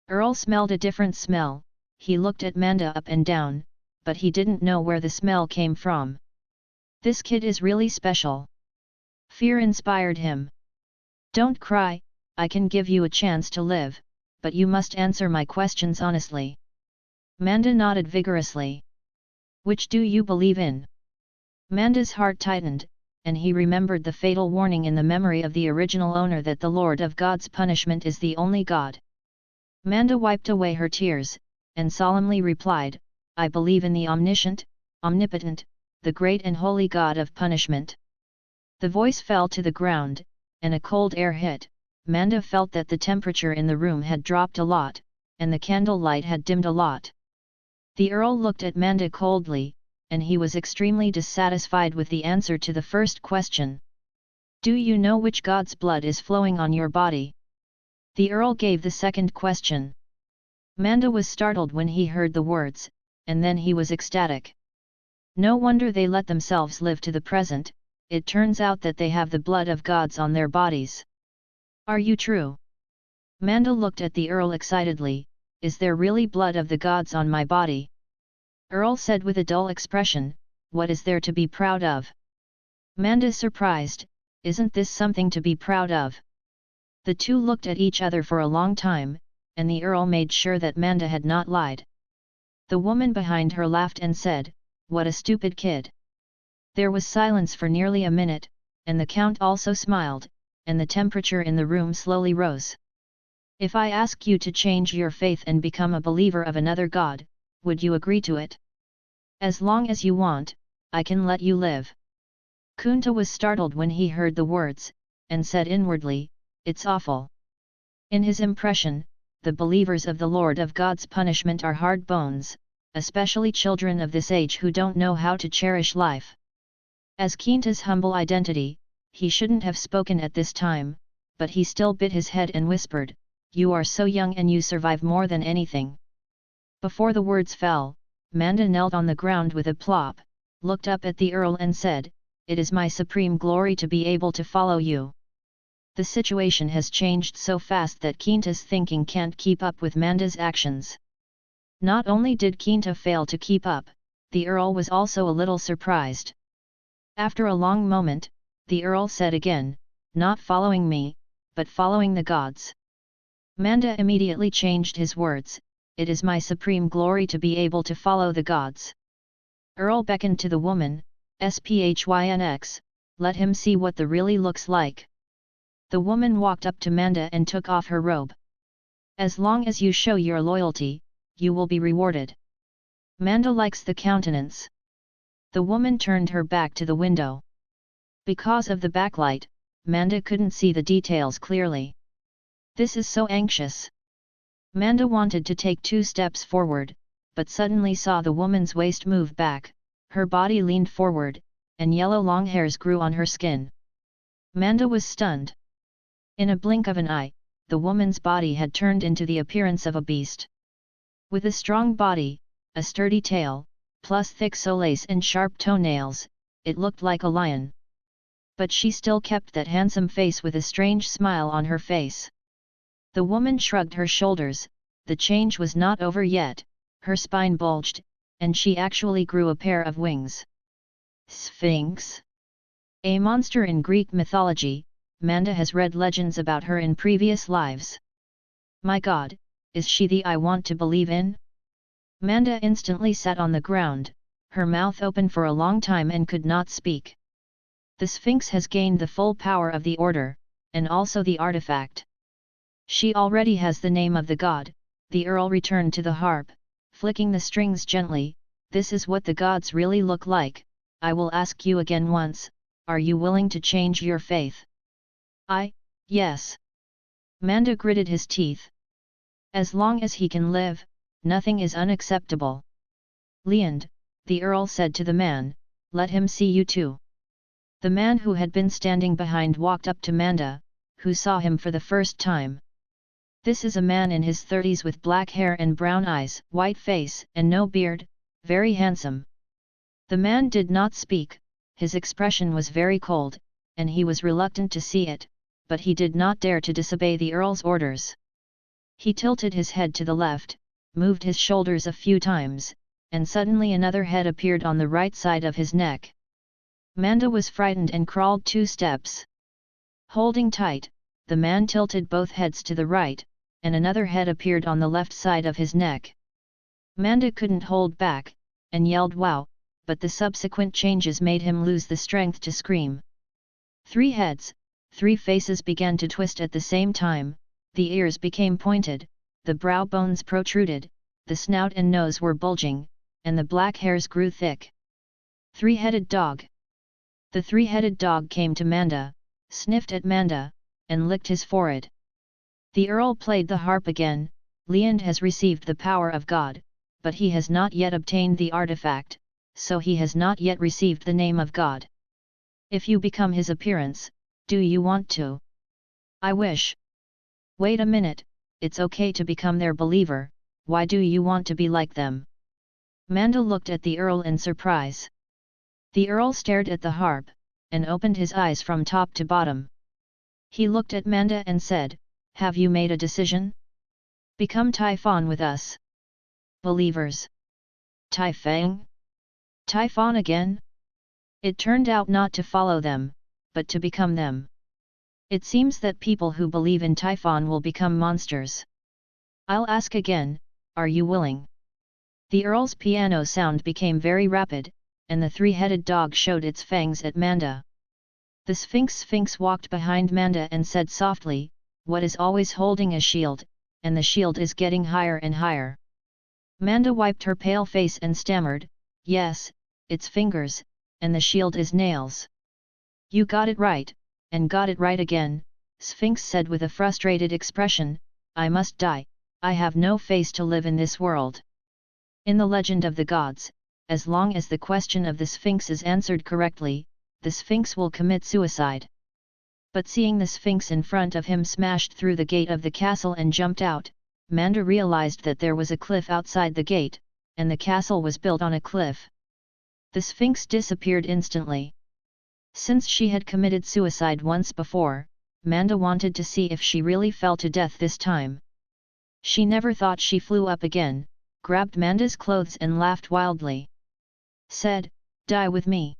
Earl smelled a different smell. He looked at Manda up and down, but he didn't know where the smell came from. This kid is really special. Fear inspired him. Don't cry, I can give you a chance to live, but you must answer my questions honestly. Manda nodded vigorously. Which do you believe in? Manda's heart tightened, and he remembered the fatal warning in the memory of the original owner that the Lord of God's punishment is the only God. Manda wiped away her tears, and solemnly replied, I believe in the omniscient, omnipotent, the great and holy God of punishment. The voice fell to the ground, and a cold air hit. Manda felt that the temperature in the room had dropped a lot, and the candle light had dimmed a lot. The Earl looked at Manda coldly, and he was extremely dissatisfied with the answer to the first question. Do you know which god's blood is flowing on your body? The Earl gave the second question. Manda was startled when he heard the words, and then he was ecstatic. No wonder they let themselves live to the present, it turns out that they have the blood of gods on their bodies. Are you true? Manda looked at the Earl excitedly, is there really blood of the gods on my body? Earl said with a dull expression, what is there to be proud of? Manda surprised, isn't this something to be proud of? The two looked at each other for a long time, and the Earl made sure that Manda had not lied. The woman behind her laughed and said, what a stupid kid. There was silence for nearly a minute, and the Count also smiled, and the temperature in the room slowly rose. If I ask you to change your faith and become a believer of another god, would you agree to it? As long as you want, I can let you live. Kunta was startled when he heard the words, and said inwardly, it's awful. In his impression, the believers of the Lord of God's punishment are hard bones, especially children of this age who don't know how to cherish life. As Kunta's humble identity, he shouldn't have spoken at this time, but he still bit his head and whispered, you are so young and you survive more than anything. Before the words fell, Manda knelt on the ground with a plop, looked up at the Earl and said, it is my supreme glory to be able to follow you. The situation has changed so fast that Kunta's thinking can't keep up with Manda's actions. Not only did Kunta fail to keep up, the Earl was also a little surprised. After a long moment, the Earl said again, not following me, but following the gods. Manda immediately changed his words, it is my supreme glory to be able to follow the gods. Earl beckoned to the woman, Sphinx, let him see what the really looks like. The woman walked up to Manda and took off her robe. As long as you show your loyalty, you will be rewarded. Manda likes the countenance. The woman turned her back to the window. Because of the backlight, Manda couldn't see the details clearly. This is so anxious. Manda wanted to take 2 steps forward, but suddenly saw the woman's waist move back, her body leaned forward, and yellow long hairs grew on her skin. Manda was stunned. In a blink of an eye, the woman's body had turned into the appearance of a beast. With a strong body, a sturdy tail, plus thick soles and sharp toenails, it looked like a lion. But she still kept that handsome face with a strange smile on her face. The woman shrugged her shoulders, the change was not over yet, her spine bulged, and she actually grew a pair of wings. Sphinx? A monster in Greek mythology, Manda has read legends about her in previous lives. My God, is she the I want to believe in? Manda instantly sat on the ground, her mouth open for a long time and could not speak. The Sphinx has gained the full power of the order, and also the artifact. She already has the name of the god. The Earl returned to the harp, flicking the strings gently, this is what the gods really look like, I will ask you again once, are you willing to change your faith? Yes. Manda gritted his teeth. As long as he can live, nothing is unacceptable. Leand, the Earl said to the man, let him see you too. The man who had been standing behind walked up to Manda, who saw him for the first time. This is a man in his 30s with black hair and brown eyes, white face and no beard, very handsome. The man did not speak, his expression was very cold, and he was reluctant to see it, but he did not dare to disobey the Earl's orders. He tilted his head to the left, moved his shoulders a few times, and suddenly another head appeared on the right side of his neck. Manda was frightened and crawled 2 steps. Holding tight, the man tilted both heads to the right, and another head appeared on the left side of his neck. Manda couldn't hold back, and yelled wow, but the subsequent changes made him lose the strength to scream. 3 heads, 3 faces began to twist at the same time, the ears became pointed, the brow bones protruded, the snout and nose were bulging, and the black hairs grew thick. 3-headed dog. The 3-headed dog came to Manda, sniffed at Manda, and licked his forehead. The Earl played the harp again. Leand has received the power of God, but he has not yet obtained the artifact, so he has not yet received the name of God. If you become his appearance, do you want to? I wish. Wait a minute, it's okay to become their believer, why do you want to be like them? Manda looked at the Earl in surprise. The Earl stared at the harp, and opened his eyes from top to bottom. He looked at Manda and said, have you made a decision? Become Typhon with us. Believers. Typhang? Typhon again? It turned out not to follow them, but to become them. It seems that people who believe in Typhon will become monsters. I'll ask again, are you willing? The Earl's piano sound became very rapid, and the 3-headed dog showed its fangs at Manda. The Sphinx walked behind Manda and said softly, what is always holding a shield, and the shield is getting higher and higher. Manda wiped her pale face and stammered, yes, it's fingers, and the shield is nails. You got it right, and got it right again, Sphinx said with a frustrated expression, I must die, I have no face to live in this world. In the legend of the gods, as long as the question of the Sphinx is answered correctly, the Sphinx will commit suicide. But seeing the Sphinx in front of him smashed through the gate of the castle and jumped out, Manda realized that there was a cliff outside the gate, and the castle was built on a cliff. The Sphinx disappeared instantly. Since she had committed suicide once before, Manda wanted to see if she really fell to death this time. She never thought she flew up again, grabbed Manda's clothes and laughed wildly. Said, die with me.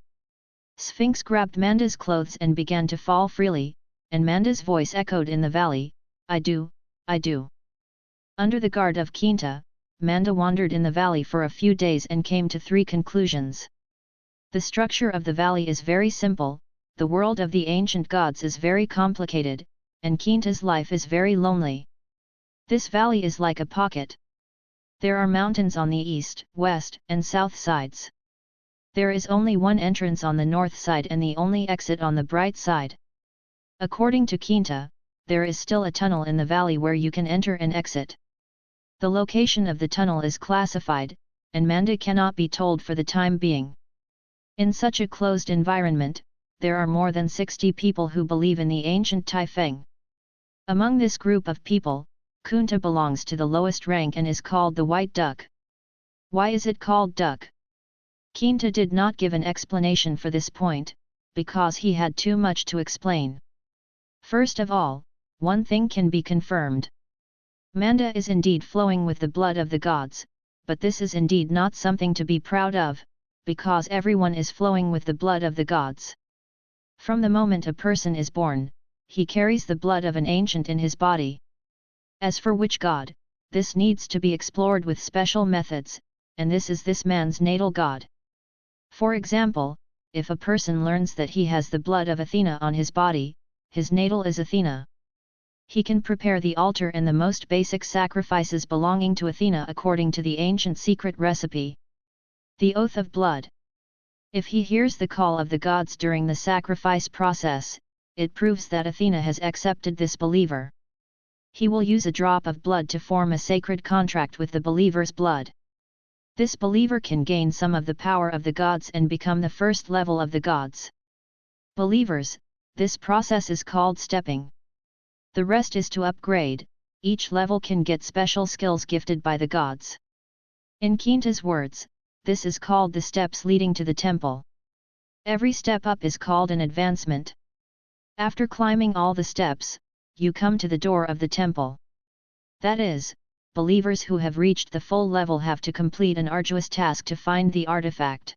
Sphinx grabbed Manda's clothes and began to fall freely, and Manda's voice echoed in the valley, I do, I do. Under the guard of Quinta, Manda wandered in the valley for a few days and came to 3 conclusions. The structure of the valley is very simple, the world of the ancient gods is very complicated, and Quinta's life is very lonely. This valley is like a pocket. There are mountains on the east, west, and south sides. There is only one entrance on the north side and the only exit on the bright side. According to Quinta, there is still a tunnel in the valley where you can enter and exit. The location of the tunnel is classified, and Manda cannot be told for the time being. In such a closed environment, there are more than 60 people who believe in the ancient Typhang. Among this group of people, Kunta belongs to the lowest rank and is called the White Duck. Why is it called duck? Quinta did not give an explanation for this point, because he had too much to explain. First of all, one thing can be confirmed. Manda is indeed flowing with the blood of the gods, but this is indeed not something to be proud of, because everyone is flowing with the blood of the gods. From the moment a person is born, he carries the blood of an ancient in his body. As for which god, this needs to be explored with special methods, and this is this man's natal god. For example, if a person learns that he has the blood of Athena on his body, his natal is Athena. He can prepare the altar and the most basic sacrifices belonging to Athena according to the ancient secret recipe. The oath of blood. If he hears the call of the gods during the sacrifice process, it proves that Athena has accepted this believer. He will use a drop of blood to form a sacred contract with the believer's blood. This believer can gain some of the power of the gods and become the first level of the gods. Believers, this process is called stepping. The rest is to upgrade, each level can get special skills gifted by the gods. In Quinta's words, this is called the steps leading to the temple. Every step up is called an advancement. After climbing all the steps, you come to the door of the temple. That is, believers who have reached the full level have to complete an arduous task to find the artifact.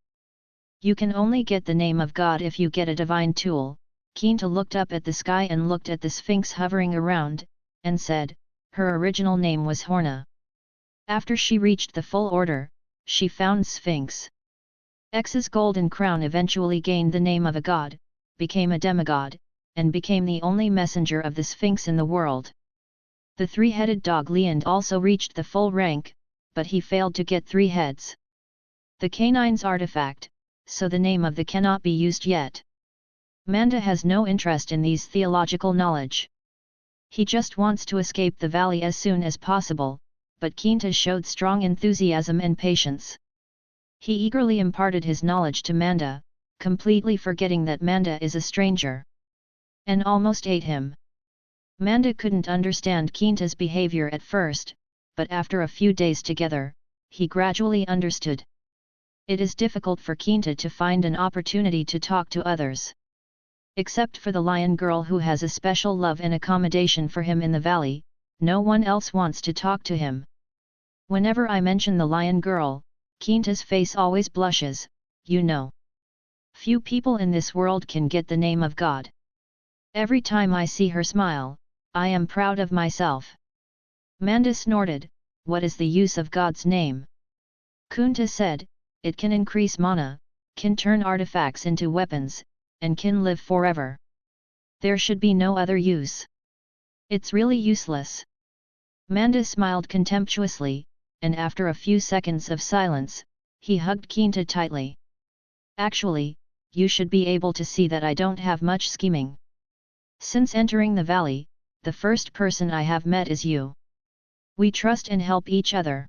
You can only get the name of God if you get a divine tool. Kinta looked up at the sky and looked at the Sphinx hovering around, and said, her original name was Horna. After she reached the full order, she found Sphinx. X's golden crown eventually gained the name of a god, became a demigod, and became the only messenger of the Sphinx in the world. The three-headed dog Leand also reached the full rank, but he failed to get 3 heads. The canine's artifact, so the name of the cannot be used yet. Manda has no interest in these theological knowledge. He just wants to escape the valley as soon as possible, but Kinta showed strong enthusiasm and patience. He eagerly imparted his knowledge to Manda, completely forgetting that Manda is a stranger. And almost ate him. Manda couldn't understand Kinta's behavior at first, but after a few days together, he gradually understood. It is difficult for Kinta to find an opportunity to talk to others. Except for the lion girl who has a special love and accommodation for him in the valley, no one else wants to talk to him. Whenever I mention the lion girl, Kinta's face always blushes, you know. Few people in this world can get the name of God. Every time I see her smile, I am proud of myself. Manda snorted, what is the use of God's name? Kunta said, it can increase mana, can turn artifacts into weapons, and can live forever. There should be no other use. It's really useless. Manda smiled contemptuously, and after a few seconds of silence, he hugged Kinta tightly. Actually, you should be able to see that I don't have much scheming. Since entering the valley, the first person I have met is you. We trust and help each other.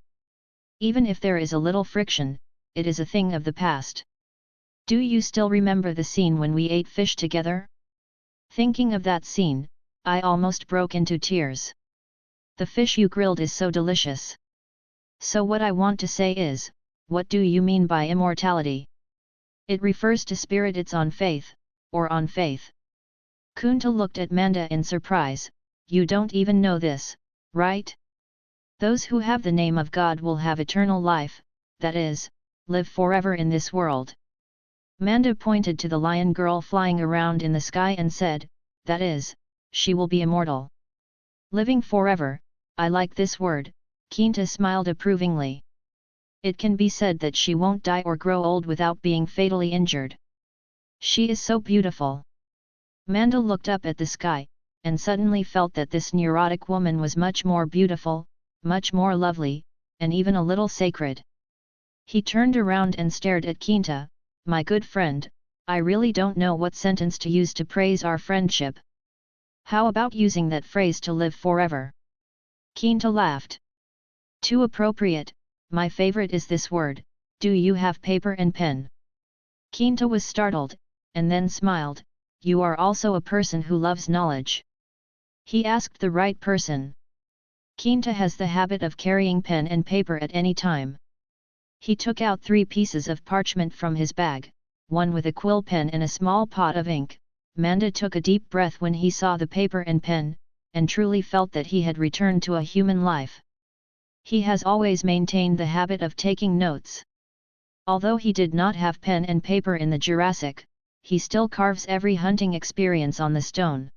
Even if there is a little friction, it is a thing of the past. Do you still remember the scene when we ate fish together? Thinking of that scene, I almost broke into tears. The fish you grilled is so delicious. So what I want to say is, what do you mean by immortality? It refers to spirit, it's on faith, or on faith. Kunta looked at Manda in surprise, you don't even know this, right? Those who have the name of God will have eternal life, that is, live forever in this world. Manda pointed to the lion girl flying around in the sky and said, that is, she will be immortal. Living forever, I like this word, Kinta smiled approvingly. It can be said that she won't die or grow old without being fatally injured. She is so beautiful. Manda looked up at the sky, and suddenly felt that this neurotic woman was much more beautiful, much more lovely, and even a little sacred. He turned around and stared at Kinta, my good friend, I really don't know what sentence to use to praise our friendship. How about using that phrase to live forever? Kinta laughed. Too appropriate, my favorite is this word, do you have paper and pen? Kinta was startled, and then smiled, you are also a person who loves knowledge. He asked the right person. Kinta has the habit of carrying pen and paper at any time. He took out 3 pieces of parchment from his bag, one with a quill pen and a small pot of ink. Manda took a deep breath when he saw the paper and pen, and truly felt that he had returned to a human life. He has always maintained the habit of taking notes. Although he did not have pen and paper in the Jurassic, he still carves every hunting experience on the stone.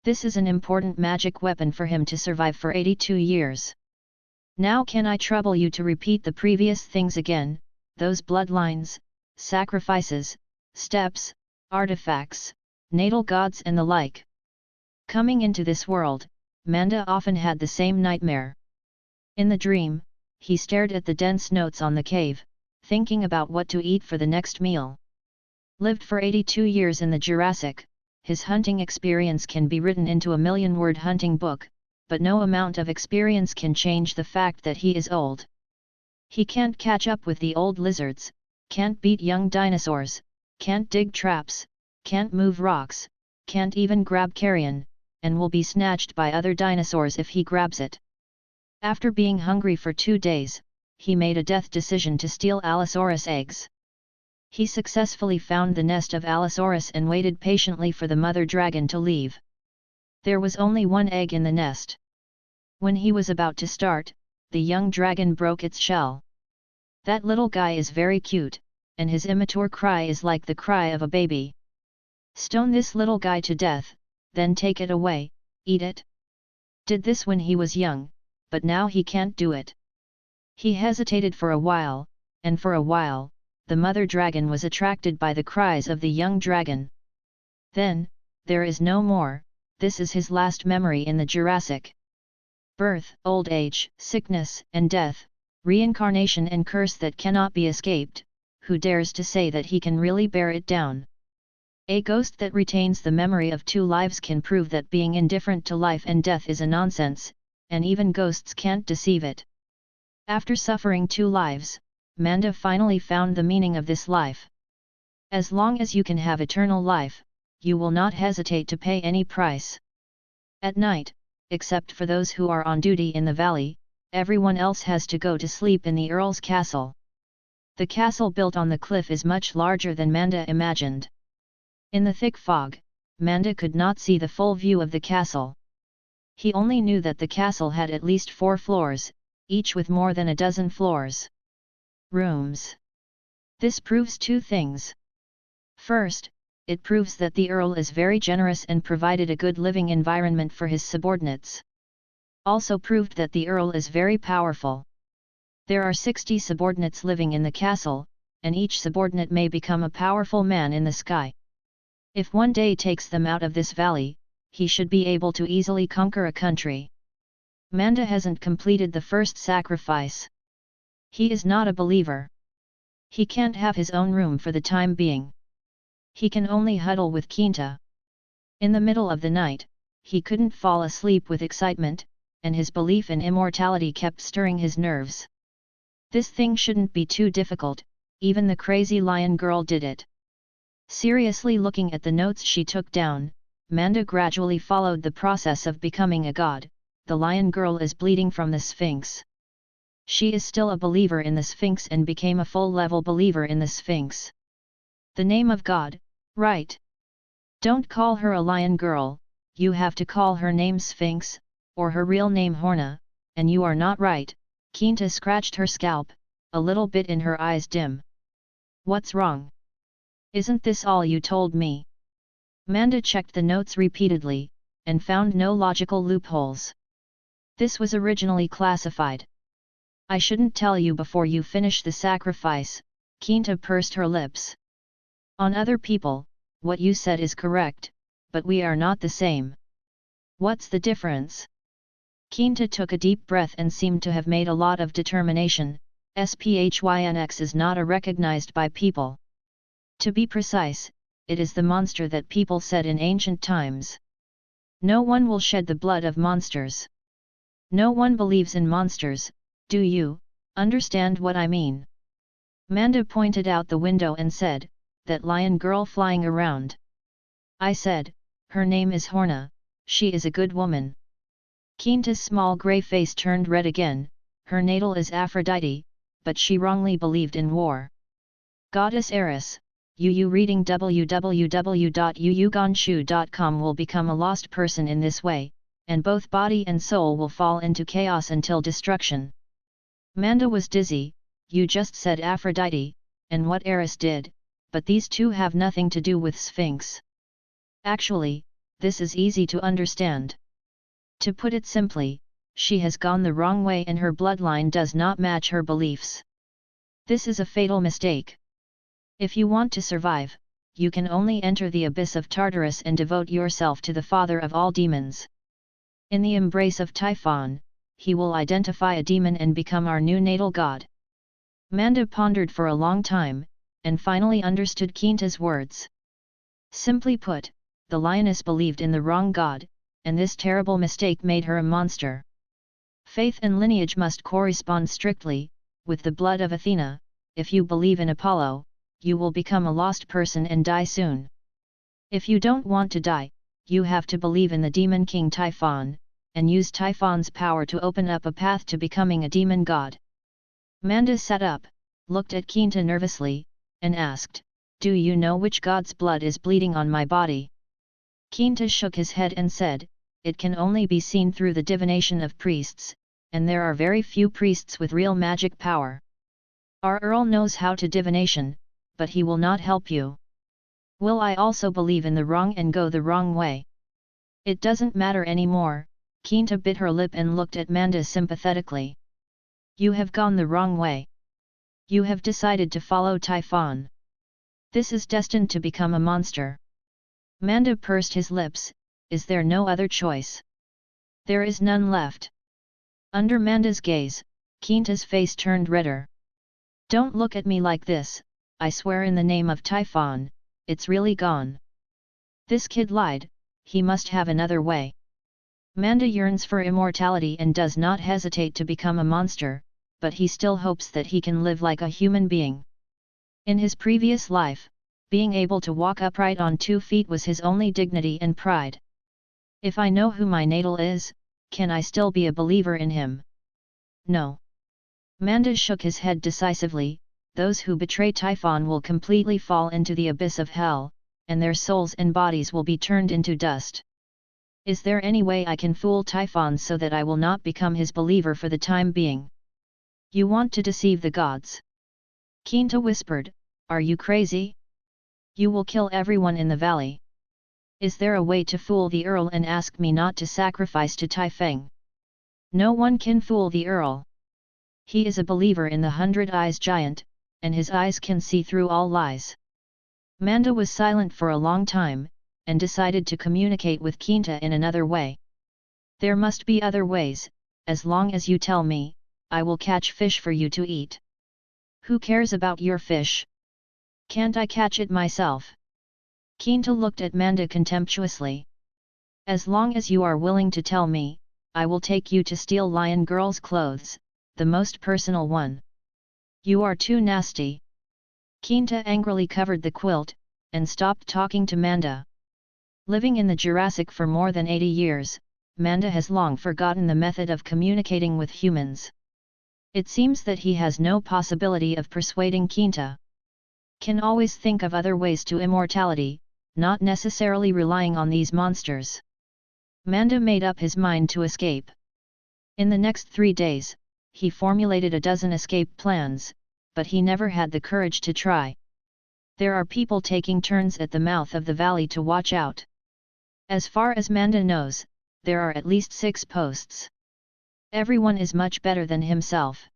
This is an important magic weapon for him to survive for 82 years. Now can I trouble you to repeat the previous things again, those bloodlines, sacrifices, steps, artifacts, natal gods and the like. Coming into this world, Manda often had the same nightmare. In the dream, he stared at the dense notes on the cave, thinking about what to eat for the next meal. Lived for 82 years in the Jurassic, his hunting experience can be written into a 1,000,000-word hunting book, but no amount of experience can change the fact that he is old. He can't catch up with the old lizards, can't beat young dinosaurs, can't dig traps, can't move rocks, can't even grab carrion, and will be snatched by other dinosaurs if he grabs it. After being hungry for 2 days, he made a death decision to steal Allosaurus eggs. He successfully found the nest of Allosaurus and waited patiently for the mother dragon to leave. There was only 1 egg in the nest. When he was about to start, the young dragon broke its shell. That little guy is very cute, and his immature cry is like the cry of a baby. Stone this little guy to death, then take it away, eat it. Did this when he was young, but now he can't do it. He hesitated for a while, and for a while, the mother dragon was attracted by the cries of the young dragon. Then, there is no more, this is his last memory in the Jurassic. Birth, old age, sickness, and death, reincarnation and curse that cannot be escaped, who dares to say that he can really bear it down? A ghost that retains the memory of 2 lives can prove that being indifferent to life and death is a nonsense, and even ghosts can't deceive it. After suffering 2 lives, Manda finally found the meaning of this life. As long as you can have eternal life, you will not hesitate to pay any price. At night, except for those who are on duty in the valley, everyone else has to go to sleep in the Earl's castle. The castle built on the cliff is much larger than Manda imagined. In the thick fog, Manda could not see the full view of the castle. He only knew that the castle had at least 4 floors, each with more than a dozen floors. Rooms. This proves 2 things. First, it proves that the Earl is very generous and provided a good living environment for his subordinates. Also proved that the Earl is very powerful. There are 60 subordinates living in the castle, and each subordinate may become a powerful man in the sky. If one day takes them out of this valley, he should be able to easily conquer a country. Manda hasn't completed the first sacrifice. He is not a believer. He can't have his own room for the time being. He can only huddle with Quinta. In the middle of the night, he couldn't fall asleep with excitement, and his belief in immortality kept stirring his nerves. This thing shouldn't be too difficult, even the crazy lion girl did it. Seriously looking at the notes she took down, Manda gradually followed the process of becoming a god. The lion girl is bleeding from the Sphinx. She is still a believer in the Sphinx and became a full-level believer in the Sphinx. The name of God, right? Don't call her a lion girl, you have to call her name Sphinx, or her real name Horna, and you are not right. Quinta scratched her scalp, a little bit in her eyes dim. What's wrong? Isn't this all you told me? Manda checked the notes repeatedly, and found no logical loopholes. This was originally classified. I shouldn't tell you before you finish the sacrifice, Quinta pursed her lips. On other people, what you said is correct, but we are not the same. What's the difference? Quinta took a deep breath and seemed to have made a lot of determination. Sphinx is not a recognized by people. To be precise, it is the monster that people said in ancient times. No one will shed the blood of monsters. No one believes in monsters, do you, understand what I mean? Manda pointed out the window and said, that lion girl flying around. I said, her name is Horna, she is a good woman. Quinta's small grey face turned red again, her natal is Aphrodite, but she wrongly believed in war. Goddess Eris, you reading www.yuyuganshu.com will become a lost person in this way, and both body and soul will fall into chaos until destruction. Manda was dizzy. You just said Aphrodite, and what Eris did, but these two have nothing to do with Sphinx. Actually, this is easy to understand. To put it simply, she has gone the wrong way and her bloodline does not match her beliefs. This is a fatal mistake. If you want to survive, you can only enter the abyss of Tartarus and devote yourself to the father of all demons. In the embrace of Typhon, he will identify a demon and become our new natal god. Manda pondered for a long time, and finally understood Quinta's words. Simply put, the lioness believed in the wrong god, and this terrible mistake made her a monster. Faith and lineage must correspond strictly, with the blood of Athena. If you believe in Apollo, you will become a lost person and die soon. If you don't want to die, you have to believe in the demon king Typhon, and use Typhon's power to open up a path to becoming a demon god. Manda sat up, looked at Quinta nervously, and asked, do you know which god's blood is bleeding on my body? Quinta shook his head and said, it can only be seen through the divination of priests, and there are very few priests with real magic power. Our Earl knows how to divination, but he will not help you. Will I also believe in the wrong and go the wrong way? It doesn't matter anymore. Kinta bit her lip and looked at Manda sympathetically. You have gone the wrong way. You have decided to follow Typhon. This is destined to become a monster. Manda pursed his lips. Is there no other choice? There is none left. Under Manda's gaze, Kinta's face turned redder. Don't look at me like this, I swear in the name of Typhon, it's really gone. This kid lied, he must have another way. Manda yearns for immortality and does not hesitate to become a monster, but he still hopes that he can live like a human being. In his previous life, being able to walk upright on 2 feet was his only dignity and pride. If I know who my natal is, can I still be a believer in him? No. Manda shook his head decisively. Those who betray Typhon will completely fall into the abyss of hell, and their souls and bodies will be turned into dust. Is there any way I can fool Typhon so that I will not become his believer for the time being? You want to deceive the gods? Kinta whispered, are you crazy? You will kill everyone in the valley. Is there a way to fool the Earl and ask me not to sacrifice to Taifeng? No one can fool the Earl. He is a believer in the 100 Eyes Giant, and his eyes can see through all lies. Manda was silent for a long time, and decided to communicate with Kinta in another way. There must be other ways, as long as you tell me, I will catch fish for you to eat. Who cares about your fish? Can't I catch it myself? Kinta looked at Manda contemptuously. As long as you are willing to tell me, I will take you to steal Lion Girl's clothes, the most personal one. You are too nasty. Kinta angrily covered the quilt, and stopped talking to Manda. Living in the Jurassic for more than 80 years, Manda has long forgotten the method of communicating with humans. It seems that he has no possibility of persuading Kinta. Can always think of other ways to immortality, not necessarily relying on these monsters. Manda made up his mind to escape. In the next 3 days, he formulated a dozen escape plans, but he never had the courage to try. There are people taking turns at the mouth of the valley to watch out. As far as Manda knows, there are at least 6 posts. Everyone is much better than himself.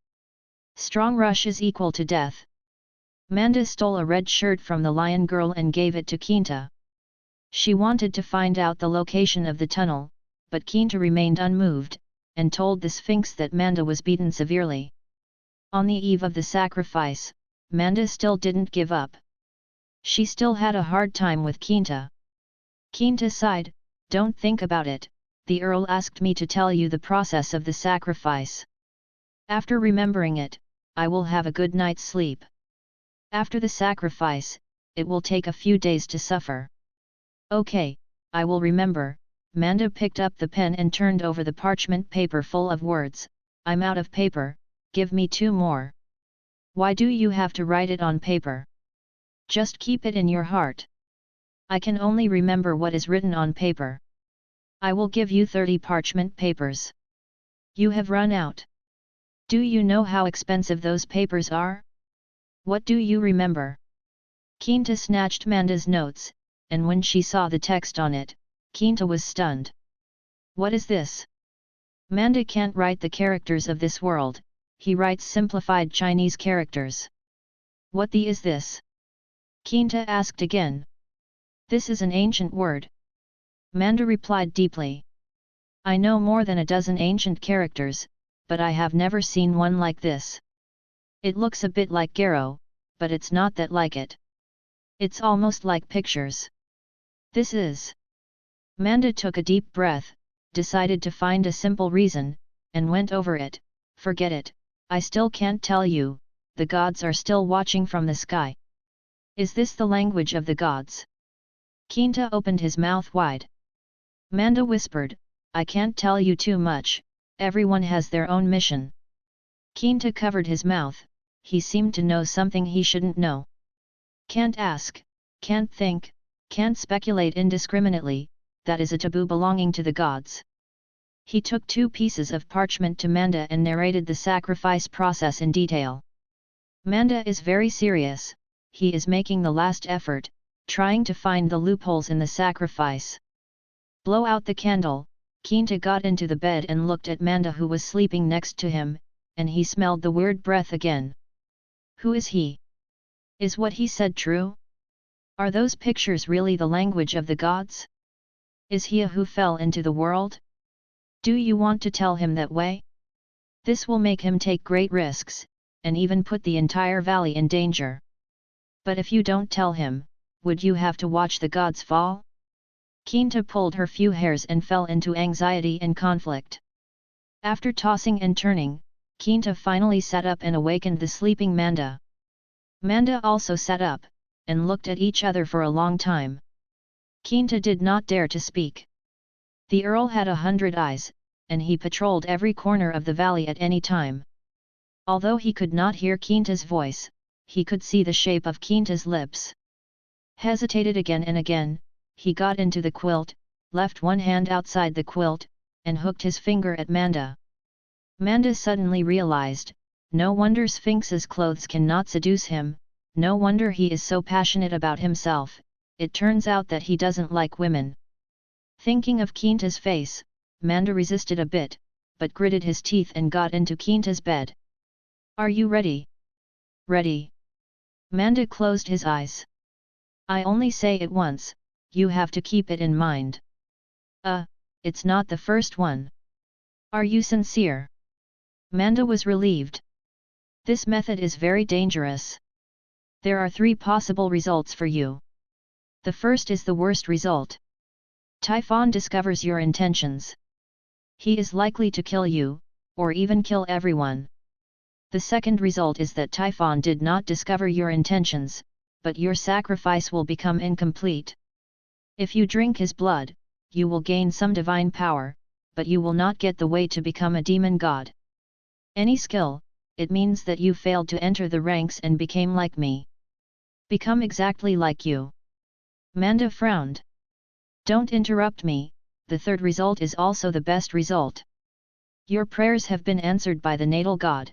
Strong rush is equal to death. Manda stole a red shirt from the Lion Girl and gave it to Kinta. She wanted to find out the location of the tunnel, but Kinta remained unmoved, and told the Sphinx that Manda was beaten severely. On the eve of the sacrifice, Manda still didn't give up. She still had a hard time with Kinta. Kinta sighed, don't think about it, the Earl asked me to tell you the process of the sacrifice. After remembering it, I will have a good night's sleep. After the sacrifice, it will take a few days to suffer. Okay, I will remember. Manda picked up the pen and turned over the parchment paper full of words. I'm out of paper, give me 2 more. Why do you have to write it on paper? Just keep it in your heart. I can only remember what is written on paper. I will give you 30 parchment papers. You have run out. Do you know how expensive those papers are? What do you remember? Kinta snatched Manda's notes, and when she saw the text on it, Kinta was stunned. What is this? Manda can't write the characters of this world, he writes simplified Chinese characters. What the is this? Kinta asked again. This is an ancient word. Manda replied deeply. I know more than a dozen ancient characters, but I have never seen one like this. It looks a bit like Garo, but it's not that like it. It's almost like pictures. This is. Manda took a deep breath, decided to find a simple reason, and went over it. Forget it, I still can't tell you, the gods are still watching from the sky. Is this the language of the gods? Kinta opened his mouth wide. Manda whispered, I can't tell you too much, everyone has their own mission. Kinta covered his mouth, he seemed to know something he shouldn't know. Can't ask, can't think, can't speculate indiscriminately, that is a taboo belonging to the gods. He took 2 pieces of parchment to Manda and narrated the sacrifice process in detail. Manda is very serious, he is making the last effort, trying to find the loopholes in the sacrifice. Blow out the candle. Kinta got into the bed and looked at Manda, who was sleeping next to him, and he smelled the weird breath again. Who is he? Is what he said true? Are those pictures really the language of the gods? Is he a who fell into the world? Do you want to tell him that way? This will make him take great risks, and even put the entire valley in danger. But if you don't tell him, would you have to watch the gods fall? Kinta pulled her few hairs and fell into anxiety and conflict. After tossing and turning, Kinta finally sat up and awakened the sleeping Manda. Manda also sat up, and looked at each other for a long time. Kinta did not dare to speak. The Earl had 100 eyes, and he patrolled every corner of the valley at any time. Although he could not hear Kinta's voice, he could see the shape of Kinta's lips. Hesitated again and again, he got into the quilt, left one hand outside the quilt, and hooked his finger at Manda. Manda suddenly realized, no wonder Sphinx's clothes cannot seduce him, no wonder he is so passionate about himself, it turns out that he doesn't like women. Thinking of Kinta's face, Manda resisted a bit, but gritted his teeth and got into Kinta's bed. Are you ready? Ready. Manda closed his eyes. I only say it once, you have to keep it in mind. It's not the first one. Are you sincere? Manda was relieved. This method is very dangerous. There are 3 possible results for you. The first is the worst result. Typhon discovers your intentions. He is likely to kill you, or even kill everyone. The second result is that Typhon did not discover your intentions, but your sacrifice will become incomplete. If you drink his blood, you will gain some divine power, but you will not get the way to become a demon god. Any skill, it means that you failed to enter the ranks and became like me. Become exactly like you. Manda frowned. Don't interrupt me, the third result is also the best result. Your prayers have been answered by the natal god.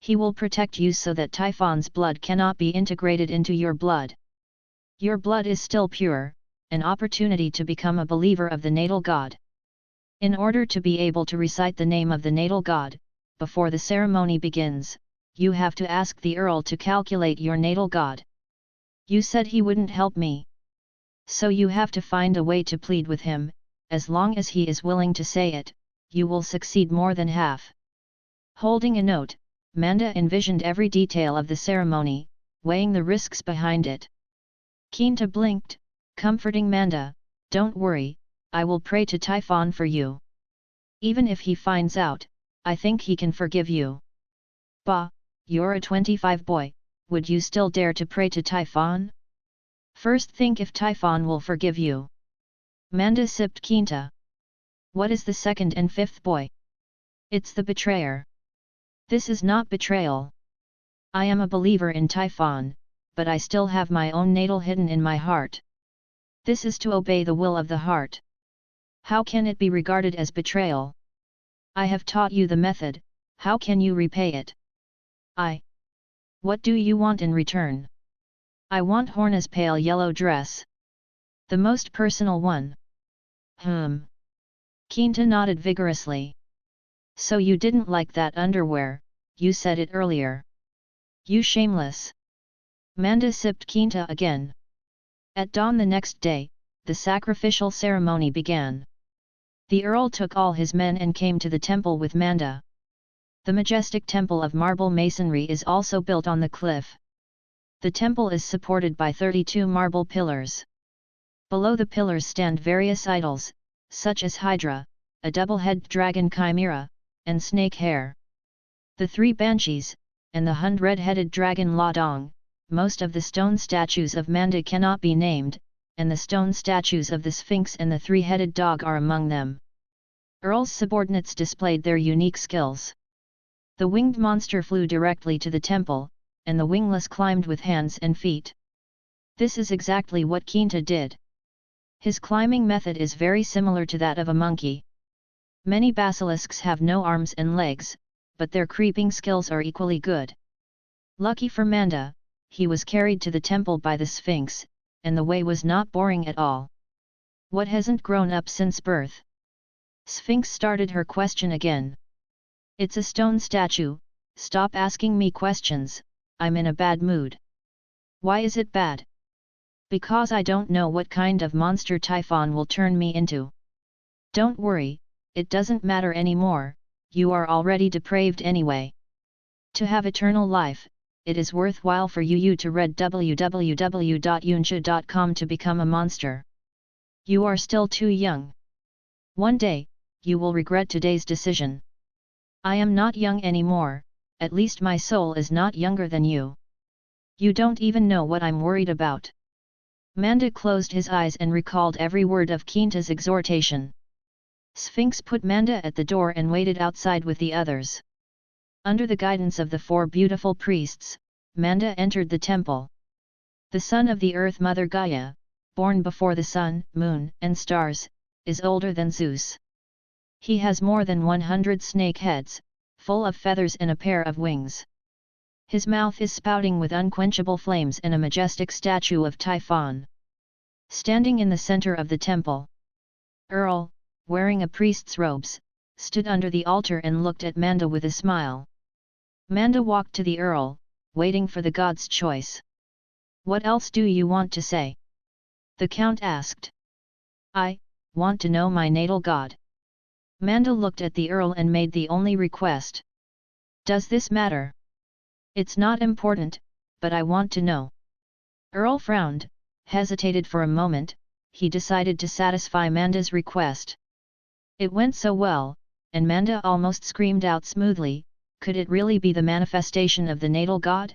He will protect you so that Typhon's blood cannot be integrated into your blood. Your blood is still pure, an opportunity to become a believer of the natal god. In order to be able to recite the name of the natal god, before the ceremony begins, you have to ask the Earl to calculate your natal god. You said he wouldn't help me. So you have to find a way to plead with him, as long as he is willing to say it, you will succeed more than half. Holding a note, Manda envisioned every detail of the ceremony, weighing the risks behind it. Kinta blinked, comforting Manda, don't worry, I will pray to Typhon for you. Even if he finds out, I think he can forgive you. Bah, you're a 25 boy, would you still dare to pray to Typhon? First think if Typhon will forgive you. Manda sipped Kinta. What is the second and fifth boy? It's the betrayer. This is not betrayal. I am a believer in Typhon, but I still have my own natal hidden in my heart. This is to obey the will of the heart. How can it be regarded as betrayal? I have taught you the method, how can you repay it? What do you want in return? I want Horna's pale yellow dress. The most personal one. Kinta nodded vigorously. So you didn't like that underwear, you said it earlier. You shameless. Manda sipped Kinta again. At dawn the next day, the sacrificial ceremony began. The Earl took all his men and came to the temple with Manda. The majestic temple of marble masonry is also built on the cliff. The temple is supported by 32 marble pillars. Below the pillars stand various idols, such as Hydra, a double-headed dragon chimera, and snake hair. The 3 banshees, and the red-headed dragon Ladong. Most of the stone statues of Manda cannot be named, and the stone statues of the Sphinx and the 3-headed dog are among them. Earl's subordinates displayed their unique skills. The winged monster flew directly to the temple, and the wingless climbed with hands and feet. This is exactly what Kinta did. His climbing method is very similar to that of a monkey. Many basilisks have no arms and legs, but their creeping skills are equally good. Lucky for Manda, he was carried to the temple by the Sphinx, and the way was not boring at all. What hasn't grown up since birth? Sphinx started her question again. It's a stone statue, stop asking me questions, I'm in a bad mood. Why is it bad? Because I don't know what kind of monster Typhon will turn me into. Don't worry, it doesn't matter anymore, you are already depraved anyway. To have eternal life, it is worthwhile for you to read www.yunsha.com to become a monster. You are still too young. One day, you will regret today's decision. I am not young anymore, at least my soul is not younger than you. You don't even know what I'm worried about. Manda closed his eyes and recalled every word of Kinta's exhortation. Sphinx put Manda at the door and waited outside with the others. Under the guidance of the 4 beautiful priests, Manda entered the temple. The son of the Earth Mother Gaia, born before the sun, moon, and stars, is older than Zeus. He has more than 100 snake heads, full of feathers and a pair of wings. His mouth is spouting with unquenchable flames and a majestic statue of Typhon. Standing in the center of the temple, Earl, wearing a priest's robes, stood under the altar and looked at Manda with a smile. Manda walked to the Earl, waiting for the god's choice. What else do you want to say? The Count asked. I want to know my natal god. Manda looked at the Earl and made the only request. Does this matter? It's not important, but I want to know. Earl frowned, hesitated for a moment, he decided to satisfy Manda's request. It went so well, and Manda almost screamed out smoothly, could it really be the manifestation of the natal god?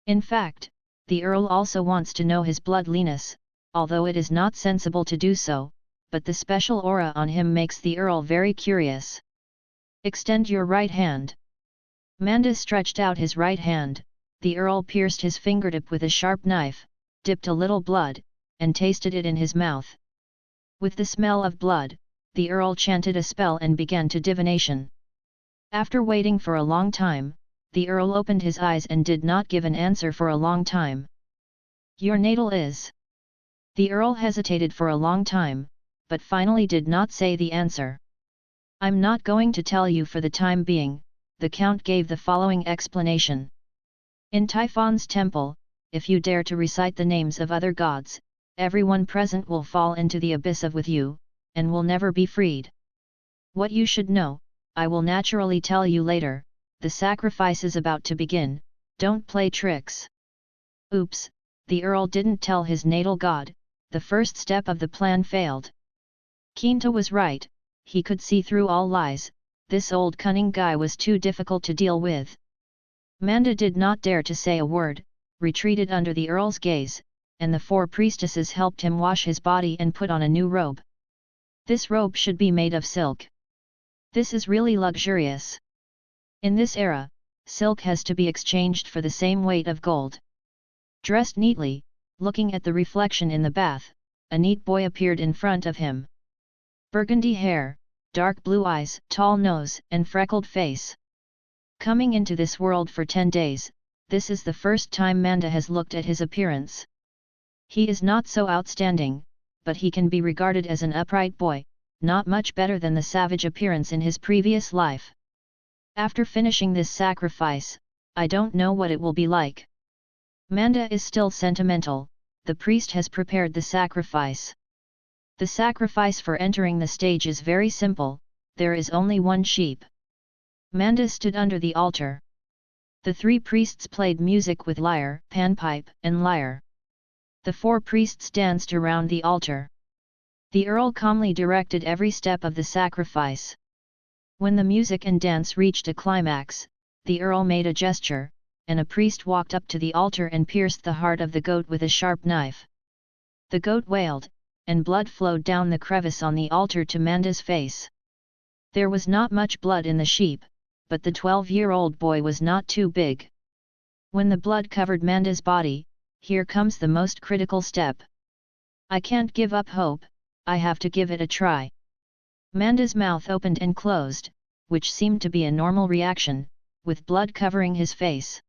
In fact, the Earl also wants to know his bloodliness, although it is not sensible to do so, but the special aura on him makes the Earl very curious. Extend your right hand. Manda stretched out his right hand, the Earl pierced his fingertip with a sharp knife, dipped a little blood, and tasted it in his mouth. With the smell of blood, the Earl chanted a spell and began to divination. After waiting for a long time, the Earl opened his eyes and did not give an answer for a long time. Your natal is? The Earl hesitated for a long time, but finally did not say the answer. I'm not going to tell you for the time being, the Count gave the following explanation. In Typhon's temple, if you dare to recite the names of other gods, everyone present will fall into the abyss of with you, and will never be freed. What you should know, I will naturally tell you later, the sacrifice is about to begin, don't play tricks. Oops, the Earl didn't tell his natal god, the first step of the plan failed. Kinta was right, he could see through all lies, this old cunning guy was too difficult to deal with. Manda did not dare to say a word, retreated under the Earl's gaze, and the 4 priestesses helped him wash his body and put on a new robe. This robe should be made of silk. This is really luxurious. In this era, silk has to be exchanged for the same weight of gold. Dressed neatly, looking at the reflection in the bath, a neat boy appeared in front of him. Burgundy hair, dark blue eyes, tall nose, and freckled face. Coming into this world for 10 days, this is the first time Manda has looked at his appearance. He is not so outstanding, but he can be regarded as an upright boy, not much better than the savage appearance in his previous life. After finishing this sacrifice, I don't know what it will be like. Manda is still sentimental, the priest has prepared the sacrifice. The sacrifice for entering the stage is very simple, there is only one sheep. Manda stood under the altar. The 3 priests played music with lyre, panpipe, and lyre. The 4 priests danced around the altar. The Earl calmly directed every step of the sacrifice. When the music and dance reached a climax, the Earl made a gesture, and a priest walked up to the altar and pierced the heart of the goat with a sharp knife. The goat wailed, and blood flowed down the crevice on the altar to Manda's face. There was not much blood in the sheep, but the 12-year-old boy was not too big. When the blood covered Manda's body, here comes the most critical step. I can't give up hope, I have to give it a try. Manda's mouth opened and closed, which seemed to be a normal reaction, with blood covering his face.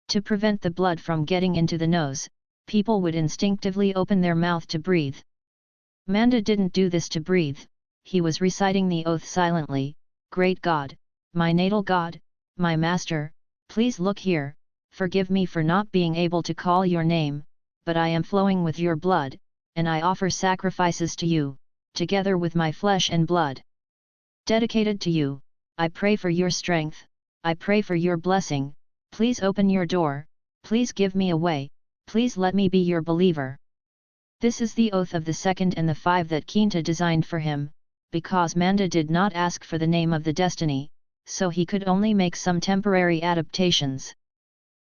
To prevent the blood from getting into the nose, people would instinctively open their mouth to breathe. Manda didn't do this to breathe, he was reciting the oath silently. Great God, my natal God, my master, please look here, forgive me for not being able to call your name, but I am flowing with your blood, and I offer sacrifices to you, together with my flesh and blood. Dedicated to you, I pray for your strength, I pray for your blessing, please open your door, please give me a way, please let me be your believer. This is the oath of the second and the five that Kinta designed for him, because Manda did not ask for the name of the destiny, so he could only make some temporary adaptations.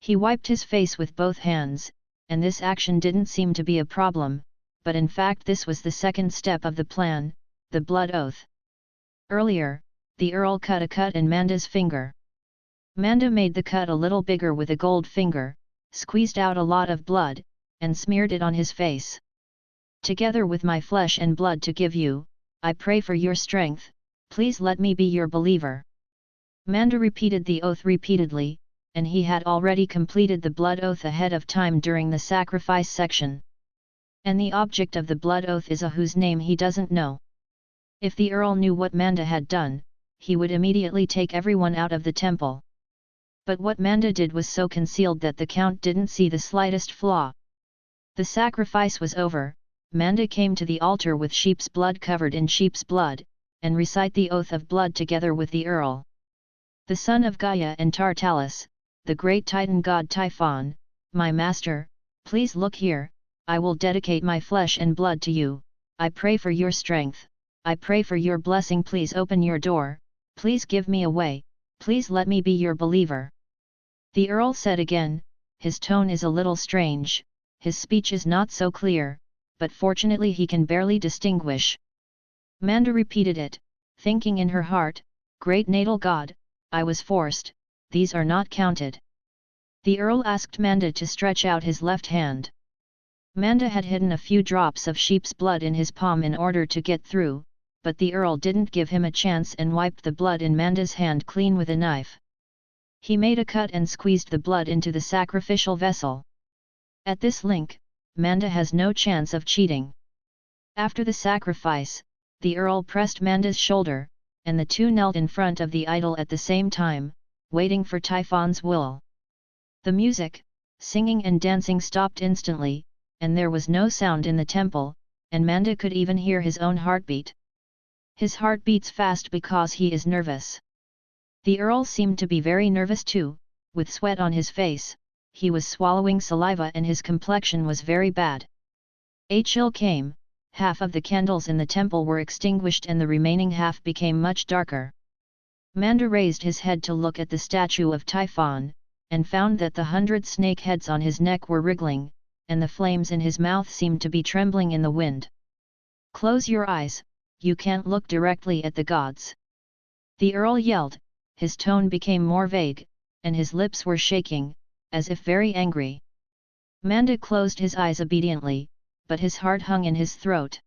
He wiped his face with both hands, and this action didn't seem to be a problem, but in fact this was the second step of the plan, the blood oath. Earlier, the Earl cut a cut in Manda's finger. Manda made the cut a little bigger with a gold finger, squeezed out a lot of blood, and smeared it on his face. Together with my flesh and blood to give you, I pray for your strength, please let me be your believer. Manda repeated the oath repeatedly, and he had already completed the blood oath ahead of time during the sacrifice section. And the object of the blood oath is a whose name he doesn't know. If the Earl knew what Manda had done, he would immediately take everyone out of the temple. But what Manda did was so concealed that the Count didn't see the slightest flaw. The sacrifice was over, Manda came to the altar with sheep's blood covered in sheep's blood, and recite the oath of blood together with the Earl. The son of Gaia and Tartalus, the great Titan god Typhon, my master, please look here, I will dedicate my flesh and blood to you, I pray for your strength, I pray for your blessing, please open your door, please give me a way, please let me be your believer. The Earl said again, his tone is a little strange, his speech is not so clear, but fortunately he can barely distinguish. Manda repeated it, thinking in her heart, great natal God, I was forced, these are not counted. The Earl asked Manda to stretch out his left hand. Manda had hidden a few drops of sheep's blood in his palm in order to get through, but the Earl didn't give him a chance and wiped the blood in Manda's hand clean with a knife. He made a cut and squeezed the blood into the sacrificial vessel. At this link, Manda has no chance of cheating. After the sacrifice, the Earl pressed Manda's shoulder, and the two knelt in front of the idol at the same time, waiting for Typhon's will. The music, singing and dancing stopped instantly, and there was no sound in the temple, and Manda could even hear his own heartbeat. His heart beats fast because he is nervous. The Earl seemed to be very nervous too, with sweat on his face, he was swallowing saliva and his complexion was very bad. A chill came, half of the candles in the temple were extinguished and the remaining half became much darker. Manda raised his head to look at the statue of Typhon, and found that the 100 snake heads on his neck were wriggling, and the flames in his mouth seemed to be trembling in the wind. Close your eyes, you can't look directly at the gods. The Earl yelled, his tone became more vague, and his lips were shaking, as if very angry. Manda closed his eyes obediently, but his heart hung in his throat.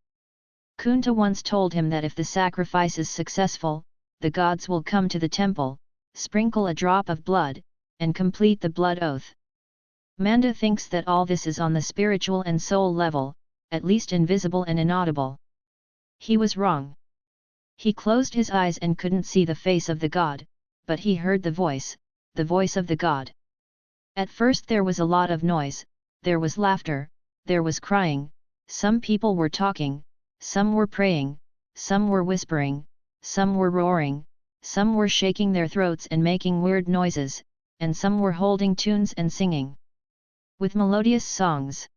Kunta once told him that if the sacrifice is successful, the gods will come to the temple, sprinkle a drop of blood, and complete the blood oath. Manda thinks that all this is on the spiritual and soul level, at least invisible and inaudible. He was wrong. He closed his eyes and couldn't see the face of the god, but he heard the voice of the god. At first there was a lot of noise, there was laughter, there was crying, some people were talking, some were praying, some were whispering, some were roaring, some were shaking their throats and making weird noises, and some were holding tunes and singing with melodious songs.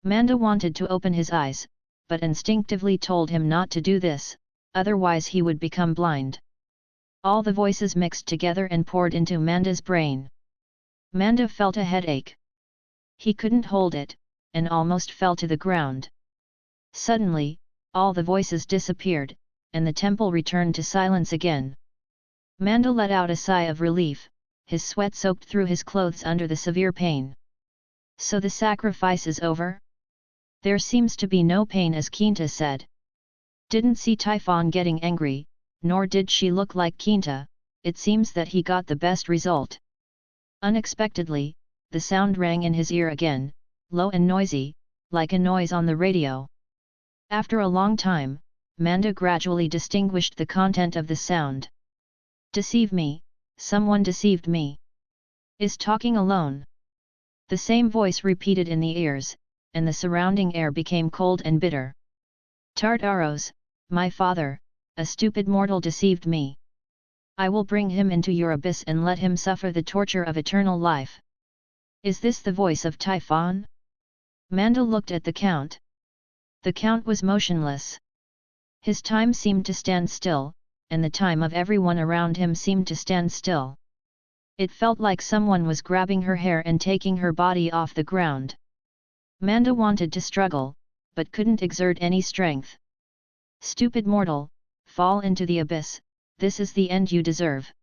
Manda wanted to open his eyes, but instinctively told him not to do this, otherwise he would become blind. All the voices mixed together and poured into Manda's brain. Manda felt a headache. He couldn't hold it, and almost fell to the ground. Suddenly, all the voices disappeared, and the temple returned to silence again. Manda let out a sigh of relief, his sweat soaked through his clothes under the severe pain. So the sacrifice is over? There seems to be no pain, as Kinta said. Didn't see Typhon getting angry, nor did she look like Quinta. It seems that he got the best result. Unexpectedly, the sound rang in his ear again, low and noisy, like a noise on the radio. After a long time, Manda gradually distinguished the content of the sound. Deceive me, someone deceived me. Is talking alone. The same voice repeated in the ears, and the surrounding air became cold and bitter. Tartaros, my father, a stupid mortal deceived me. I will bring him into your abyss and let him suffer the torture of eternal life. Is this the voice of Typhon? Manda looked at the Count. The Count was motionless. His time seemed to stand still, and the time of everyone around him seemed to stand still. It felt like someone was grabbing her hair and taking her body off the ground. Manda wanted to struggle, but couldn't exert any strength. Stupid mortal, fall into the abyss, this is the end you deserve.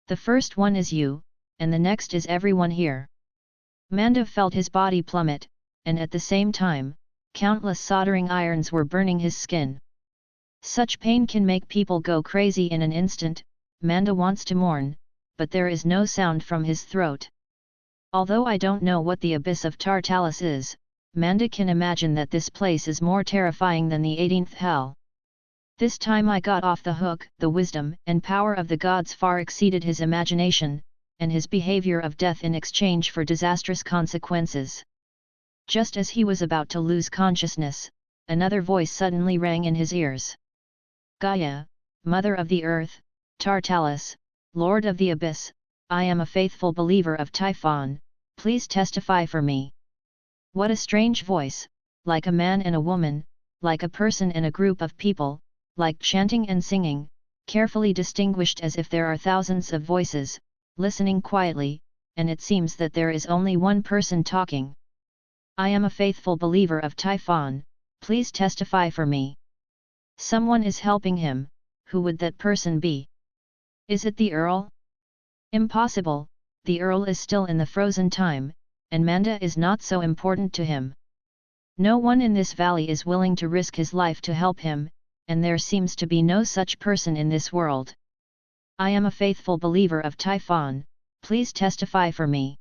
The first one is you, and the next is everyone here. Manda felt his body plummet, and at the same time, countless soldering irons were burning his skin. Such pain can make people go crazy in an instant. Manda wants to mourn, but there is no sound from his throat. Although I don't know what the abyss of Tartarus is, Manda can imagine that this place is more terrifying than the 18th hell. This time I got off the hook. The wisdom and power of the gods far exceeded his imagination, and his behavior of death in exchange for disastrous consequences. Just as he was about to lose consciousness, another voice suddenly rang in his ears. Gaia, Mother of the Earth, Tartarus, Lord of the Abyss, I am a faithful believer of Typhon, please testify for me. What a strange voice, like a man and a woman, like a person and a group of people, like chanting and singing, carefully distinguished as if there are thousands of voices, listening quietly, and it seems that there is only one person talking. I am a faithful believer of Typhon, please testify for me. Someone is helping him, who would that person be? Is it the Earl? Impossible, the Earl is still in the frozen time, and Manda is not so important to him. No one in this valley is willing to risk his life to help him, and there seems to be no such person in this world. I am a faithful believer of Typhon, please testify for me.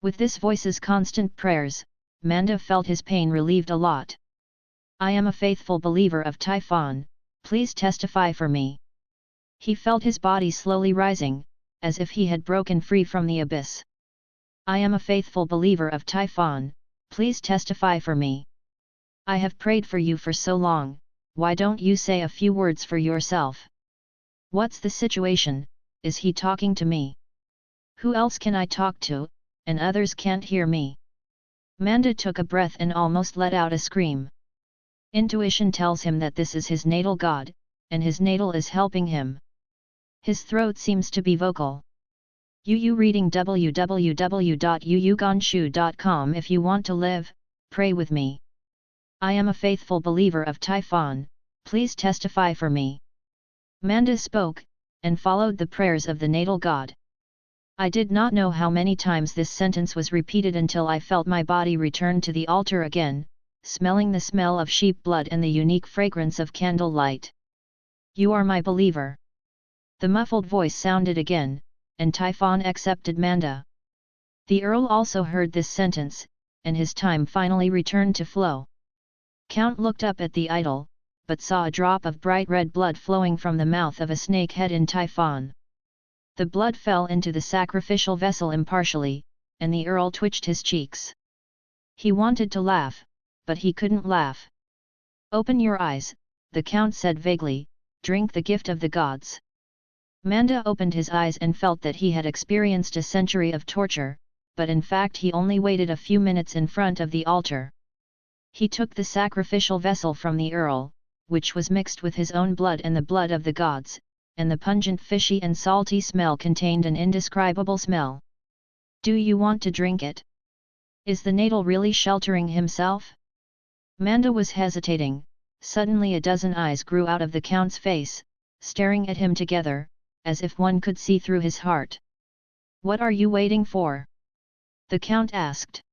With this voice's constant prayers, Manda felt his pain relieved a lot. I am a faithful believer of Typhon, please testify for me. He felt his body slowly rising, as if he had broken free from the abyss. I am a faithful believer of Typhon, please testify for me. I have prayed for you for so long, why don't you say a few words for yourself? What's the situation? Is he talking to me? Who else can I talk to, and others can't hear me? Manda took a breath and almost let out a scream. Intuition tells him that this is his natal god, and his natal is helping him. His throat seems to be vocal. UU reading www.uuganshu.com. If you want to live, pray with me. I am a faithful believer of Typhon, please testify for me. Manda spoke, and followed the prayers of the natal god. I did not know how many times this sentence was repeated until I felt my body return to the altar again, smelling the smell of sheep blood and the unique fragrance of candle light. You are my believer. The muffled voice sounded again, and Typhon accepted Manda. The Earl also heard this sentence, and his time finally returned to flow. Count looked up at the idol, but saw a drop of bright red blood flowing from the mouth of a snake head in Typhon. The blood fell into the sacrificial vessel impartially, and the Earl twitched his cheeks. He wanted to laugh, but he couldn't laugh. Open your eyes, the Count said vaguely, drink the gift of the gods. Manda opened his eyes and felt that he had experienced a century of torture, but in fact he only waited a few minutes in front of the altar. He took the sacrificial vessel from the Earl, which was mixed with his own blood and the blood of the gods, and the pungent fishy and salty smell contained an indescribable smell. Do you want to drink it? Is the natal really sheltering himself? Manda was hesitating. Suddenly a dozen eyes grew out of the Count's face, staring at him together, as if one could see through his heart. What are you waiting for? The Count asked.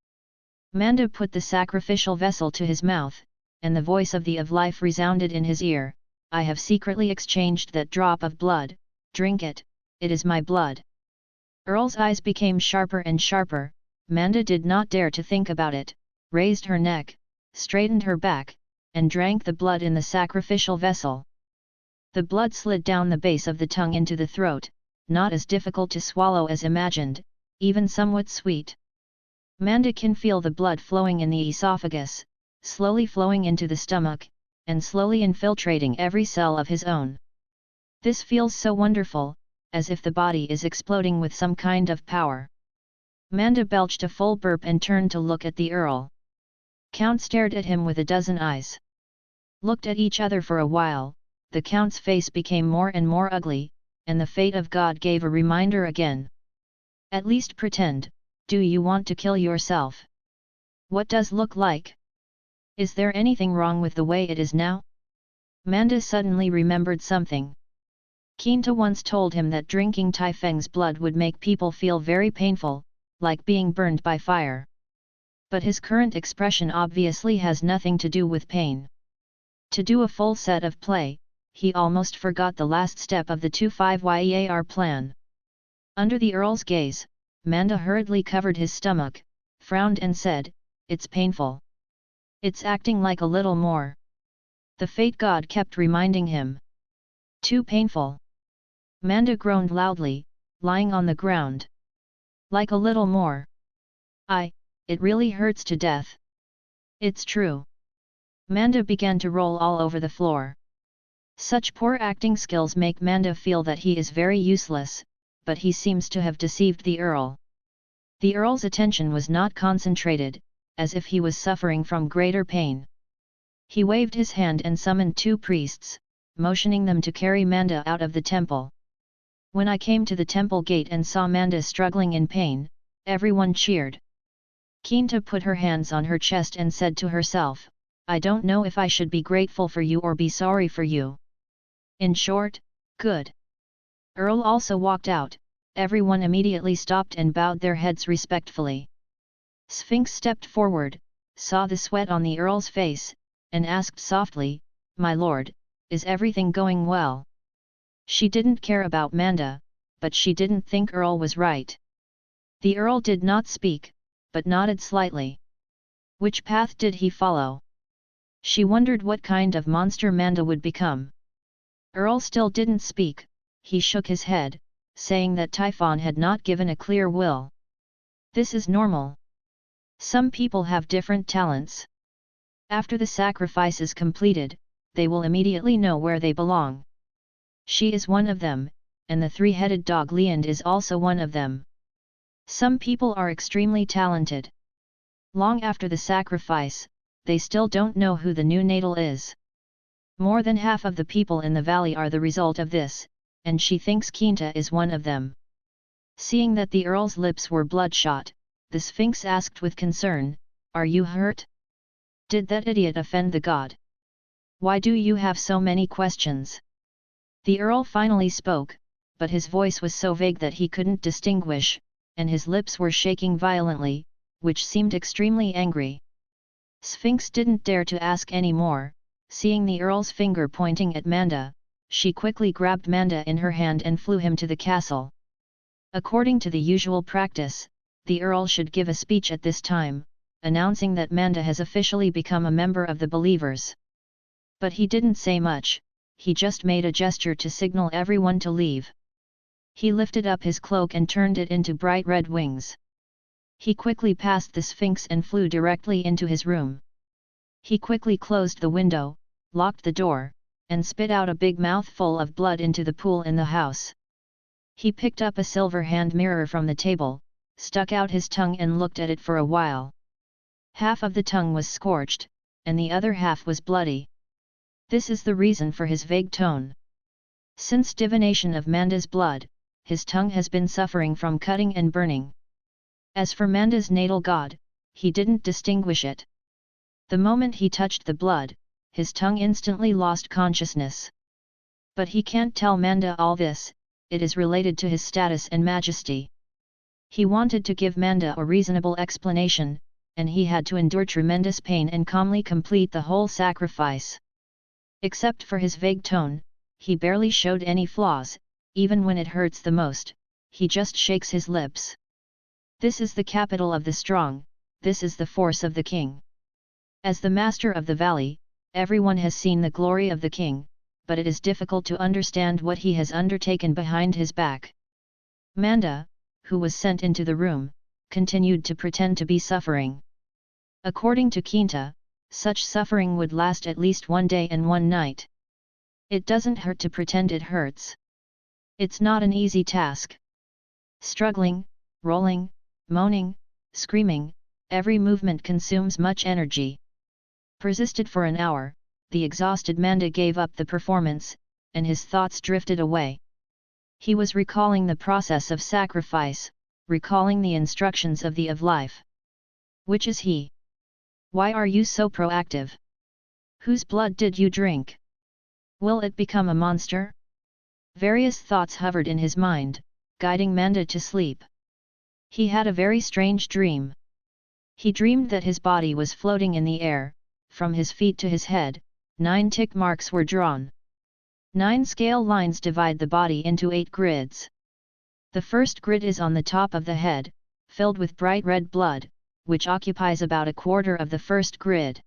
Manda put the sacrificial vessel to his mouth, and the voice of life resounded in his ear, "I have secretly exchanged that drop of blood, drink it, it is my blood." Earl's eyes became sharper and sharper. Manda did not dare to think about it, raised her neck, straightened her back, and drank the blood in the sacrificial vessel. The blood slid down the base of the tongue into the throat, not as difficult to swallow as imagined, even somewhat sweet. Manda can feel the blood flowing in the esophagus, slowly flowing into the stomach, and slowly infiltrating every cell of his own. This feels so wonderful, as if the body is exploding with some kind of power. Manda belched a full burp and turned to look at the Earl. Count stared at him with a dozen eyes. Looked at each other for a while. The Count's face became more and more ugly, and the fate of God gave a reminder again. "At least pretend, do you want to kill yourself? What does look like? Is there anything wrong with the way it is now?" Manda suddenly remembered something. Kinta once told him that drinking Tai Feng's blood would make people feel very painful, like being burned by fire. But his current expression obviously has nothing to do with pain. To do a full set of play, he almost forgot the last step of the 25YEAR plan. Under the Earl's gaze, Manda hurriedly covered his stomach, frowned and said, "It's painful. It's acting like a little more." The fate god kept reminding him. "Too painful." Manda groaned loudly, lying on the ground. "Like a little more. It really hurts to death." "It's true." Manda began to roll all over the floor. Such poor acting skills make Manda feel that he is very useless, but he seems to have deceived the Earl. The Earl's attention was not concentrated, as if he was suffering from greater pain. He waved his hand and summoned 2 priests, motioning them to carry Manda out of the temple. When I came to the temple gate and saw Manda struggling in pain, everyone cheered. Kinta put her hands on her chest and said to herself, "I don't know if I should be grateful for you or be sorry for you. In short, good." Earl also walked out. Everyone immediately stopped and bowed their heads respectfully. Sphinx stepped forward, saw the sweat on the Earl's face, and asked softly, "My lord, is everything going well?" She didn't care about Manda, but she didn't think Earl was right. The Earl did not speak, but nodded slightly. Which path did he follow? She wondered what kind of monster Manda would become. Earl still didn't speak. He shook his head, saying that Typhon had not given a clear will. "This is normal. Some people have different talents. After the sacrifice is completed, they will immediately know where they belong. She is one of them, and the 3-headed dog Leand is also one of them. Some people are extremely talented. Long after the sacrifice, they still don't know who the new natal is. More than half of the people in the valley are the result of this, and she thinks Kinta is one of them." Seeing that the Earl's lips were bloodshot, the Sphinx asked with concern, "Are you hurt? Did that idiot offend the god? Why do you have so many questions?" The Earl finally spoke, but his voice was so vague that he couldn't distinguish, and his lips were shaking violently, which seemed extremely angry. Sphinx didn't dare to ask any more. Seeing the Earl's finger pointing at Manda, she quickly grabbed Manda in her hand and flew him to the castle. According to the usual practice, the Earl should give a speech at this time, announcing that Manda has officially become a member of the Believers. But he didn't say much, he just made a gesture to signal everyone to leave. He lifted up his cloak and turned it into bright red wings. He quickly passed the Sphinx and flew directly into his room. He quickly closed the window, locked the door, and spit out a big mouthful of blood into the pool in the house. He picked up a silver hand mirror from the table, stuck out his tongue and looked at it for a while. Half of the tongue was scorched, and the other half was bloody. This is the reason for his vague tone. Since divination of Manda's blood, his tongue has been suffering from cutting and burning. As for Manda's natal god, he didn't distinguish it. The moment he touched the blood, his tongue instantly lost consciousness. But he can't tell Manda all this, it is related to his status and majesty. He wanted to give Manda a reasonable explanation, and he had to endure tremendous pain and calmly complete the whole sacrifice. Except for his vague tone, he barely showed any flaws. Even when it hurts the most, he just shakes his lips. This is the capital of the strong, this is the force of the king. As the master of the valley, everyone has seen the glory of the king, but it is difficult to understand what he has undertaken behind his back. Manda, who was sent into the room, continued to pretend to be suffering. According to Kinta, such suffering would last at least 1 day and 1 night. It doesn't hurt to pretend it hurts. It's not an easy task. Struggling, rolling, moaning, screaming, every movement consumes much energy. Persisted for an hour, the exhausted Manda gave up the performance, and his thoughts drifted away. He was recalling the process of sacrifice, recalling the instructions of the of life. Which is he? Why are you so proactive? Whose blood did you drink? Will it become a monster? Various thoughts hovered in his mind, guiding Manda to sleep. He had a very strange dream. He dreamed that his body was floating in the air, from his feet to his head, 9 tick marks were drawn. 9 scale lines divide the body into 8 grids. The first grid is on the top of the head, filled with bright red blood, which occupies about a quarter of the first grid.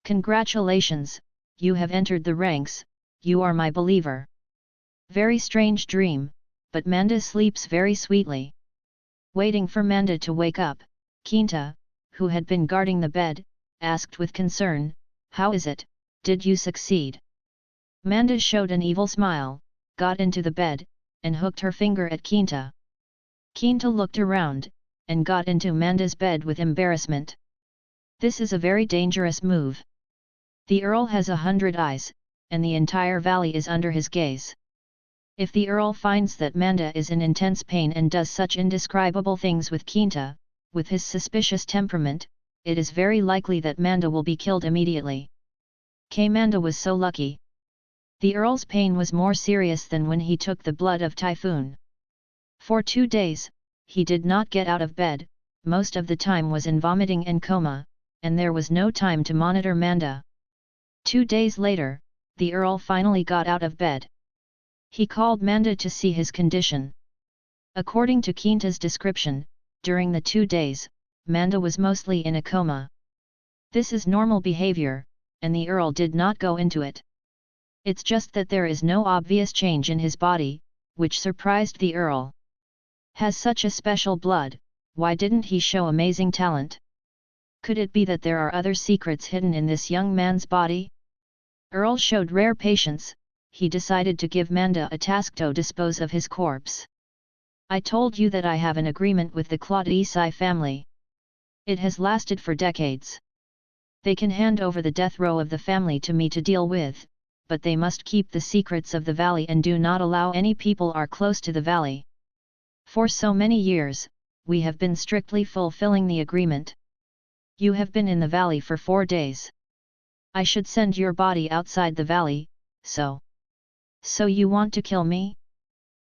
Congratulations, you have entered the ranks, you are my believer. Very strange dream, but Manda sleeps very sweetly. Waiting for Manda to wake up, Kinta, who had been guarding the bed, asked with concern, "How is it, did you succeed?" Manda showed an evil smile, got into the bed, and hooked her finger at Kinta. Kinta looked around, and got into Manda's bed with embarrassment. This is a very dangerous move. The Earl has 100 eyes, and the entire valley is under his gaze. If the Earl finds that Manda is in intense pain and does such indescribable things with Kinta, with his suspicious temperament, it is very likely that Manda will be killed immediately. Manda was so lucky. The Earl's pain was more serious than when he took the blood of Typhoon. For 2 days, he did not get out of bed, most of the time was in vomiting and coma, and there was no time to monitor Manda. 2 days later, the Earl finally got out of bed. He called Manda to see his condition. According to Kinta's description, during the 2 days, Manda was mostly in a coma. This is normal behavior, and the Earl did not go into it. It's just that there is no obvious change in his body, which surprised the Earl. Has such a special blood, why didn't he show amazing talent? Could it be that there are other secrets hidden in this young man's body? Earl showed rare patience, he decided to give Manda a task to dispose of his corpse. I told you that I have an agreement with the Claude family. It has lasted for decades. They can hand over the death row of the family to me to deal with, but they must keep the secrets of the valley and do not allow any people are close to the valley. For so many years, we have been strictly fulfilling the agreement. You have been in the valley for 4 days. I should send your body outside the valley, so you want to kill me?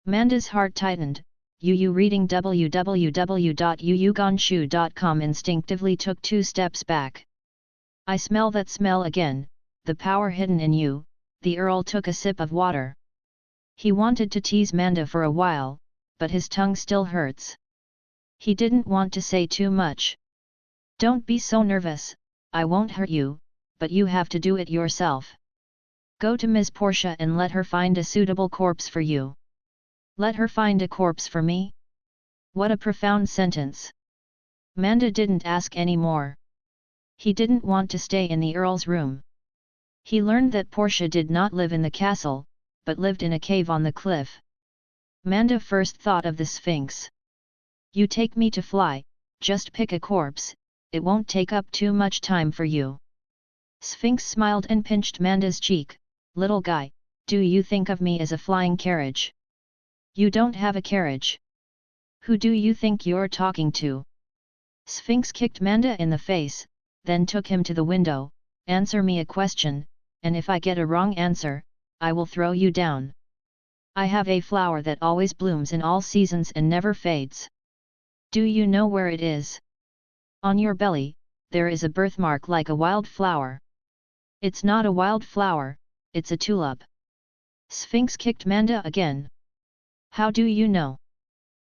Manda's heart tightened. Yu reading www.yuyuganshu.com instinctively took 2 steps back. I smell that smell again, the power hidden in you. The Earl took a sip of water. He wanted to tease Manda for a while, but his tongue still hurts. He didn't want to say too much. Don't be so nervous, I won't hurt you, but you have to do it yourself. Go to Ms. Portia and let her find a suitable corpse for you. Let her find a corpse for me? What a profound sentence. Manda didn't ask any more. He didn't want to stay in the Earl's room. He learned that Portia did not live in the castle, but lived in a cave on the cliff. Manda first thought of the Sphinx. You take me to fly, just pick a corpse, it won't take up too much time for you. Sphinx smiled and pinched Manda's cheek. Little guy, do you think of me as a flying carriage? You don't have a carriage. Who do you think you're talking to? Sphinx kicked Manda in the face, then took him to the window. Answer me a question, and if I get a wrong answer, I will throw you down. I have a flower that always blooms in all seasons and never fades. Do you know where it is? On your belly, there is a birthmark like a wild flower. It's not a wild flower, it's a tulip. Sphinx kicked Manda again. How do you know?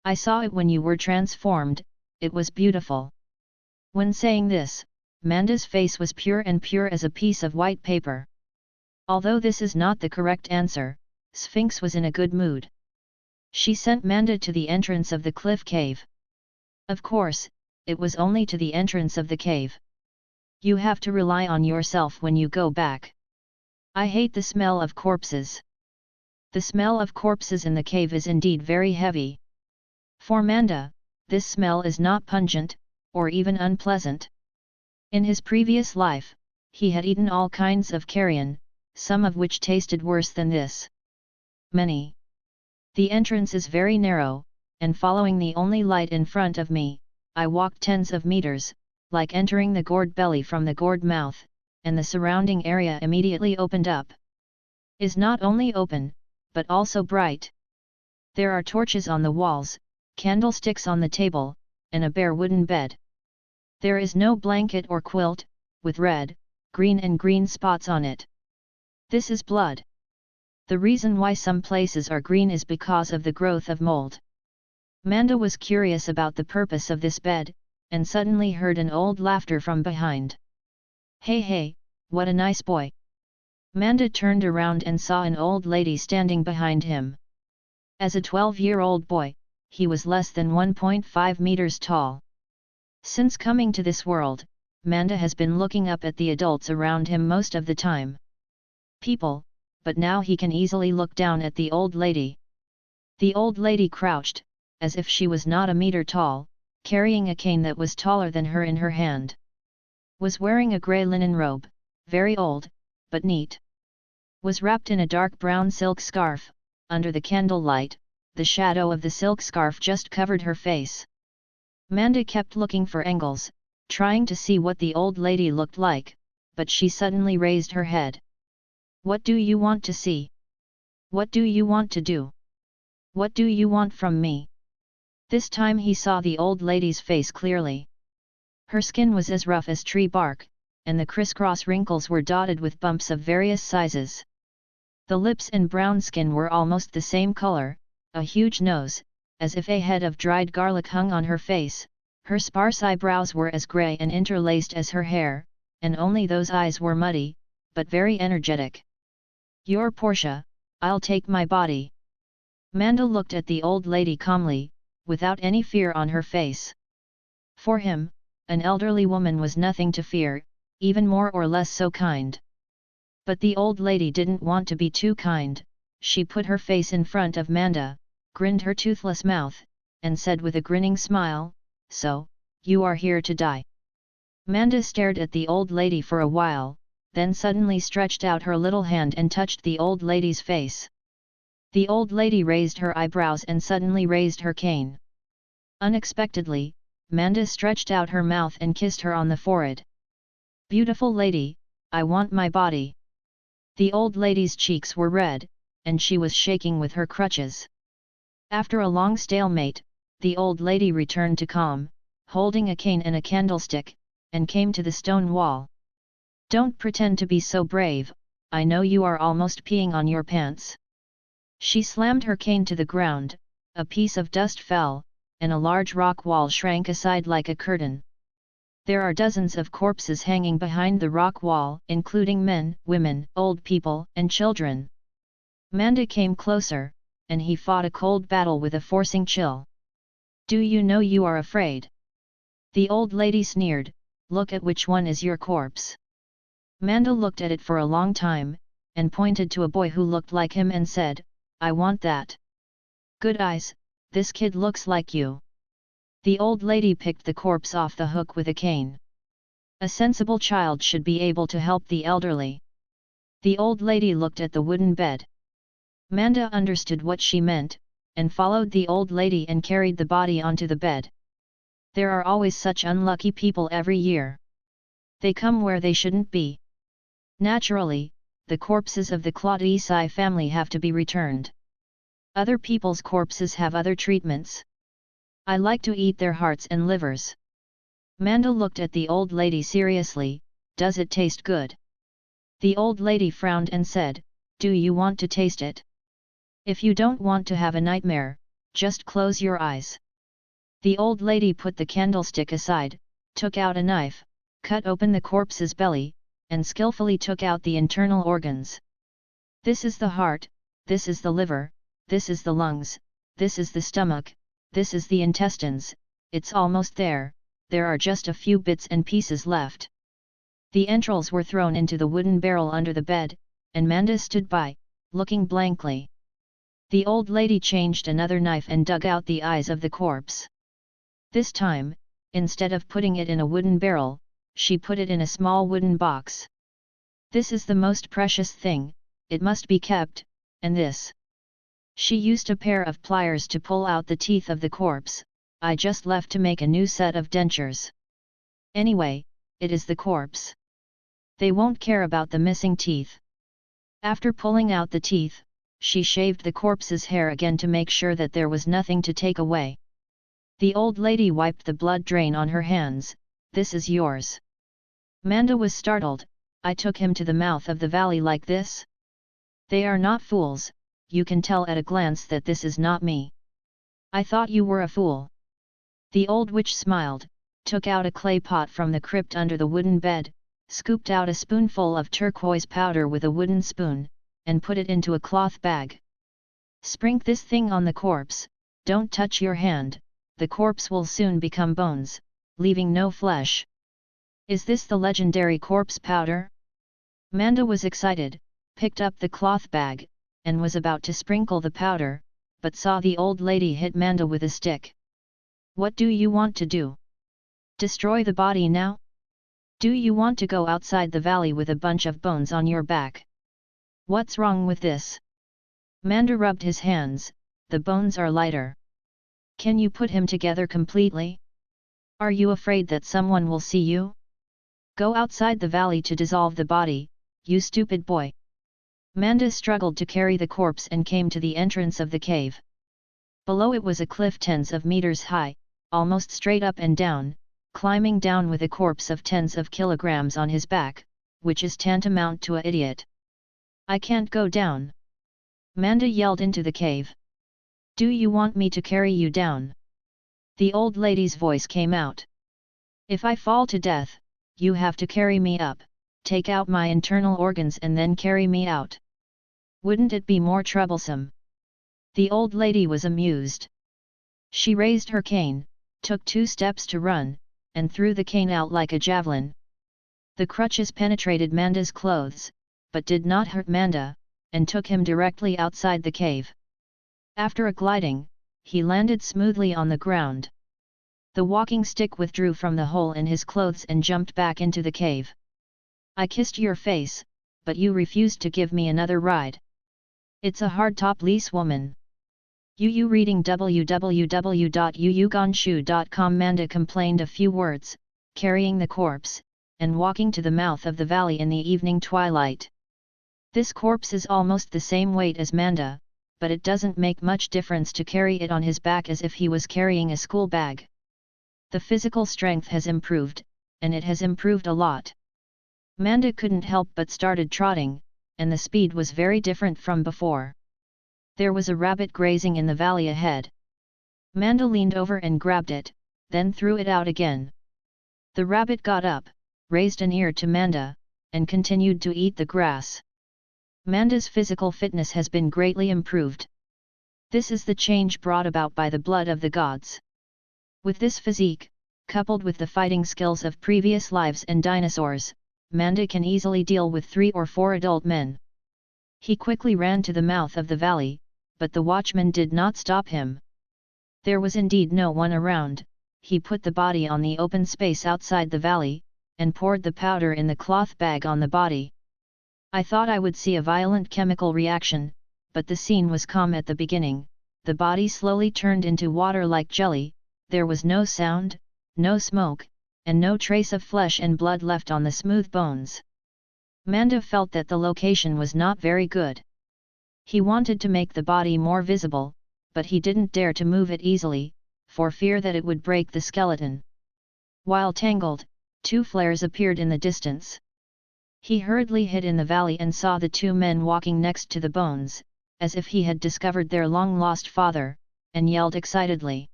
I saw it when you were transformed, it was beautiful. When saying this, Manda's face was pure as a piece of white paper. Although this is not the correct answer, Sphinx was in a good mood. She sent Manda to the entrance of the cliff cave. Of course, it was only to the entrance of the cave. You have to rely on yourself when you go back. I hate the smell of corpses. The smell of corpses in the cave is indeed very heavy. For Manda, this smell is not pungent, or even unpleasant. In his previous life, he had eaten all kinds of carrion, some of which tasted worse than this. Many. The entrance is very narrow, and following the only light in front of me, I walked tens of meters, like entering the gourd belly from the gourd mouth, and the surrounding area immediately opened up. Is not only open, but also bright. There are torches on the walls, candlesticks on the table, and a bare wooden bed. There is no blanket or quilt, with red, green and green spots on it. This is blood. The reason why some places are green is because of the growth of mold. Manda was curious about the purpose of this bed, and suddenly heard an old laughter from behind. Hey hey, what a nice boy! Manda turned around and saw an old lady standing behind him. As a 12-year-old boy, he was less than 1.5 meters tall. Since coming to this world, Manda has been looking up at the adults around him most of the time. People, but now he can easily look down at the old lady. The old lady crouched, as if she was not a meter tall, carrying a cane that was taller than her in her hand. Was wearing a grey linen robe, very old, but neat. Was wrapped in a dark brown silk scarf. Under the candlelight, the shadow of the silk scarf just covered her face. Manda kept looking for angles, trying to see what the old lady looked like, but she suddenly raised her head. What do you want to see? What do you want to do? What do you want from me? This time he saw the old lady's face clearly. Her skin was as rough as tree bark, and the crisscross wrinkles were dotted with bumps of various sizes. The lips and brown skin were almost the same color, a huge nose, as if a head of dried garlic hung on her face, her sparse eyebrows were as grey and interlaced as her hair, and only those eyes were muddy, but very energetic. You're Portia, I'll take my body. Manda looked at the old lady calmly, without any fear on her face. For him, an elderly woman was nothing to fear, even more or less so kind. But the old lady didn't want to be too kind, she put her face in front of Manda, grinned her toothless mouth, and said with a grinning smile, "So, you are here to die." Manda stared at the old lady for a while, then suddenly stretched out her little hand and touched the old lady's face. The old lady raised her eyebrows and suddenly raised her cane. Unexpectedly, Manda stretched out her mouth and kissed her on the forehead. "Beautiful lady, I want my body." The old lady's cheeks were red, and she was shaking with her crutches. After a long stalemate, the old lady returned to calm, holding a cane and a candlestick, and came to the stone wall. "Don't pretend to be so brave, I know you are almost peeing on your pants." She slammed her cane to the ground, a piece of dust fell, and a large rock wall shrank aside like a curtain. There are dozens of corpses hanging behind the rock wall, including men, women, old people, and children. Manda came closer, and he fought a cold battle with a forcing chill. "Do you know you are afraid?" The old lady sneered, "Look at which one is your corpse." Manda looked at it for a long time, and pointed to a boy who looked like him and said, "I want that." "Good eyes, this kid looks like you." The old lady picked the corpse off the hook with a cane. A sensible child should be able to help the elderly. The old lady looked at the wooden bed. Manda understood what she meant, and followed the old lady and carried the body onto the bed. There are always such unlucky people every year. They come where they shouldn't be. Naturally, the corpses of the Claudii family have to be returned. Other people's corpses have other treatments. I like to eat their hearts and livers. Manda looked at the old lady seriously. Does it taste good? The old lady frowned and said, do you want to taste it? If you don't want to have a nightmare, just close your eyes. The old lady put the candlestick aside, took out a knife, cut open the corpse's belly, and skillfully took out the internal organs. This is the heart, this is the liver, this is the lungs, this is the stomach, this is the intestines. It's almost there, there are just a few bits and pieces left. The entrails were thrown into the wooden barrel under the bed, and Manda stood by, looking blankly. The old lady changed another knife and dug out the eyes of the corpse. This time, instead of putting it in a wooden barrel, she put it in a small wooden box. This is the most precious thing, it must be kept, and this. She used a pair of pliers to pull out the teeth of the corpse. I just left to make a new set of dentures. Anyway, it is the corpse. They won't care about the missing teeth. After pulling out the teeth, she shaved the corpse's hair again to make sure that there was nothing to take away. The old lady wiped the blood drain on her hands. This is yours. Manda was startled. I took him to the mouth of the valley like this? They are not fools, you can tell at a glance that this is not me. I thought you were a fool. The old witch smiled, took out a clay pot from the crypt under the wooden bed, scooped out a spoonful of turquoise powder with a wooden spoon, and put it into a cloth bag. Sprinkle this thing on the corpse, don't touch your hand, the corpse will soon become bones, leaving no flesh. Is this the legendary corpse powder? Manda was excited, picked up the cloth bag, and was about to sprinkle the powder, but saw the old lady hit Manda with a stick. What do you want to do? Destroy the body now? Do you want to go outside the valley with a bunch of bones on your back? What's wrong with this? Manda rubbed his hands, the bones are lighter. Can you put him together completely? Are you afraid that someone will see you? Go outside the valley to dissolve the body, you stupid boy. Manda struggled to carry the corpse and came to the entrance of the cave. Below it was a cliff tens of meters high, almost straight up and down, climbing down with a corpse of tens of kilograms on his back, which is tantamount to an idiot. I can't go down. Manda yelled into the cave. Do you want me to carry you down? The old lady's voice came out. If I fall to death, you have to carry me up, take out my internal organs and then carry me out. Wouldn't it be more troublesome? The old lady was amused. She raised her cane, took 2 steps to run, and threw the cane out like a javelin. The crutches penetrated Manda's clothes, but did not hurt Manda, and took him directly outside the cave. After a gliding, he landed smoothly on the ground. The walking stick withdrew from the hole in his clothes and jumped back into the cave. I kissed your face, but you refused to give me another ride. It's a hardtop lease, woman. You reading www.yuyuganshu.com. Manda complained a few words, carrying the corpse, and walking to the mouth of the valley in the evening twilight. This corpse is almost the same weight as Manda, but it doesn't make much difference to carry it on his back as if he was carrying a school bag. The physical strength has improved, and it has improved a lot. Manda couldn't help but started trotting, and the speed was very different from before. There was a rabbit grazing in the valley ahead. Manda leaned over and grabbed it, then threw it out again. The rabbit got up, raised an ear to Manda, and continued to eat the grass. Manda's physical fitness has been greatly improved. This is the change brought about by the blood of the gods. With this physique, coupled with the fighting skills of previous lives and dinosaurs, Manda can easily deal with 3 or 4 adult men. He quickly ran to the mouth of the valley, but the watchman did not stop him. There was indeed no one around. He put the body on the open space outside the valley, and poured the powder in the cloth bag on the body. I thought I would see a violent chemical reaction, but the scene was calm at the beginning. The body slowly turned into water like jelly, there was no sound, no smoke, and no trace of flesh and blood left on the smooth bones. Manda felt that the location was not very good. He wanted to make the body more visible, but he didn't dare to move it easily, for fear that it would break the skeleton. While tangled, two flares appeared in the distance. He hurriedly hid in the valley and saw the two men walking next to the bones, as if he had discovered their long-lost father, and yelled excitedly.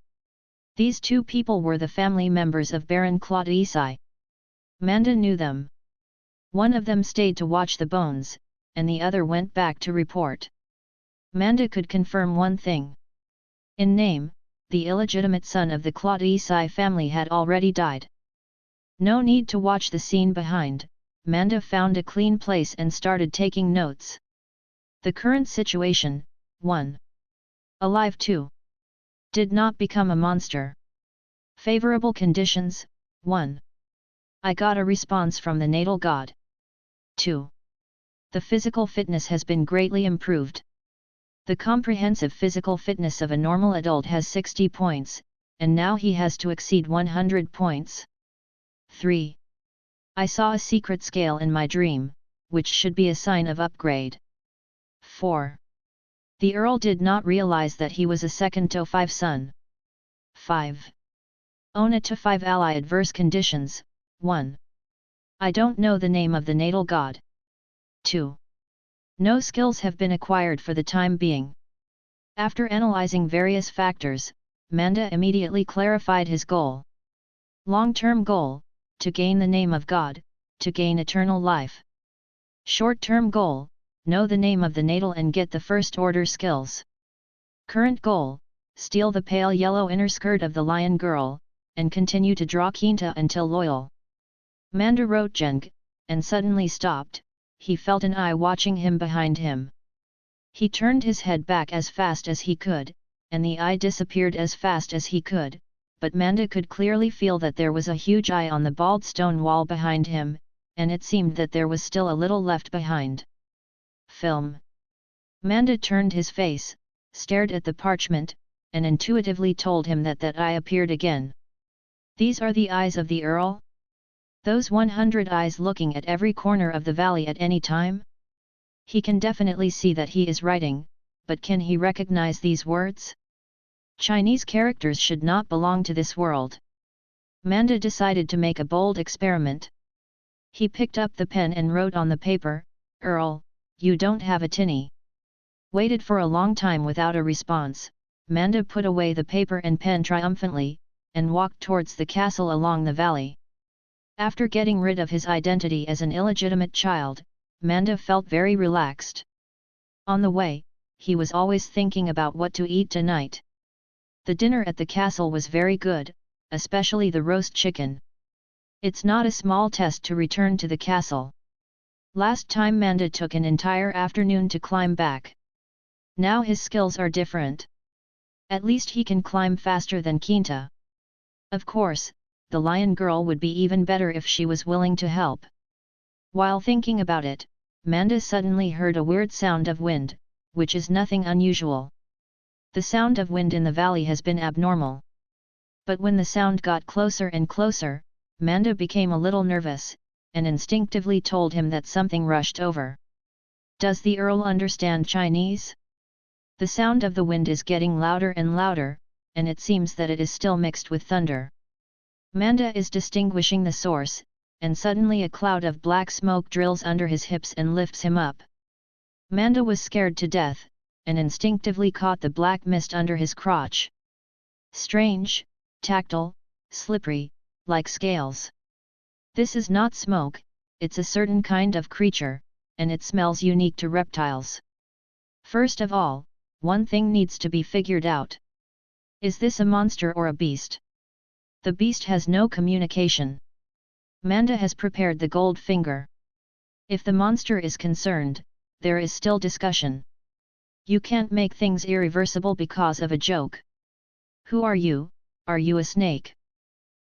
These two people were the family members of Baron Claude Isai. Manda knew them. One of them stayed to watch the bones, and the other went back to report. Manda could confirm one thing. In name, the illegitimate son of the Claude Isai family had already died. No need to watch the scene behind, Manda found a clean place and started taking notes. The current situation, 1. Alive 2. Did not become a monster. Favorable conditions, 1. I got a response from the natal god. 2. The physical fitness has been greatly improved. The comprehensive physical fitness of a normal adult has 60 points, and now he has to exceed 100 points. 3. I saw a secret scale in my dream, which should be a sign of upgrade. 4. The Earl did not realize that he was a second to 5 son. 5. Own a to 5 ally adverse conditions, 1. I don't know the name of the natal god. 2. No skills have been acquired for the time being. After analyzing various factors, Manda immediately clarified his goal. Long-term goal, to gain the name of God, to gain eternal life. Short-term goal, know the name of the natal and get the first-order skills. Current goal, steal the pale yellow inner skirt of the lion girl, and continue to draw Quinta until loyal. Manda wrote Jeng, and suddenly stopped. He felt an eye watching him behind him. He turned his head back as fast as he could, and the eye disappeared as fast as he could, but Manda could clearly feel that there was a huge eye on the bald stone wall behind him, and it seemed that there was still a little left behind. Film. Manda turned his face, stared at the parchment, and intuitively told him that that eye appeared again. These are the eyes of the Earl? Those 100 eyes looking at every corner of the valley at any time? He can definitely see that he is writing, but can he recognize these words? Chinese characters should not belong to this world. Manda decided to make a bold experiment. He picked up the pen and wrote on the paper, Earl, you don't have a tinny. Waited for a long time without a response, Manda put away the paper and pen triumphantly, and walked towards the castle along the valley. After getting rid of his identity as an illegitimate child, Manda felt very relaxed. On the way, he was always thinking about what to eat tonight. The dinner at the castle was very good, especially the roast chicken. It's not a small test to return to the castle. Last time Manda took an entire afternoon to climb back. Now his skills are different. At least he can climb faster than Quinta. Of course, the lion girl would be even better if she was willing to help. While thinking about it, Manda suddenly heard a weird sound of wind, which is nothing unusual. The sound of wind in the valley has been abnormal. But when the sound got closer and closer, Manda became a little nervous, and instinctively told him that something rushed over. Does the Earl understand Chinese? The sound of the wind is getting louder and louder, and it seems that it is still mixed with thunder. Manda is distinguishing the source, and suddenly a cloud of black smoke drills under his hips and lifts him up. Manda was scared to death, and instinctively caught the black mist under his crotch. Strange, tactile, slippery, like scales. This is not smoke, it's a certain kind of creature, and it smells unique to reptiles. First of all, one thing needs to be figured out. Is this a monster or a beast? The beast has no communication. Manda has prepared the gold finger. If the monster is concerned, there is still discussion. You can't make things irreversible because of a joke. Who are you? Are you a snake?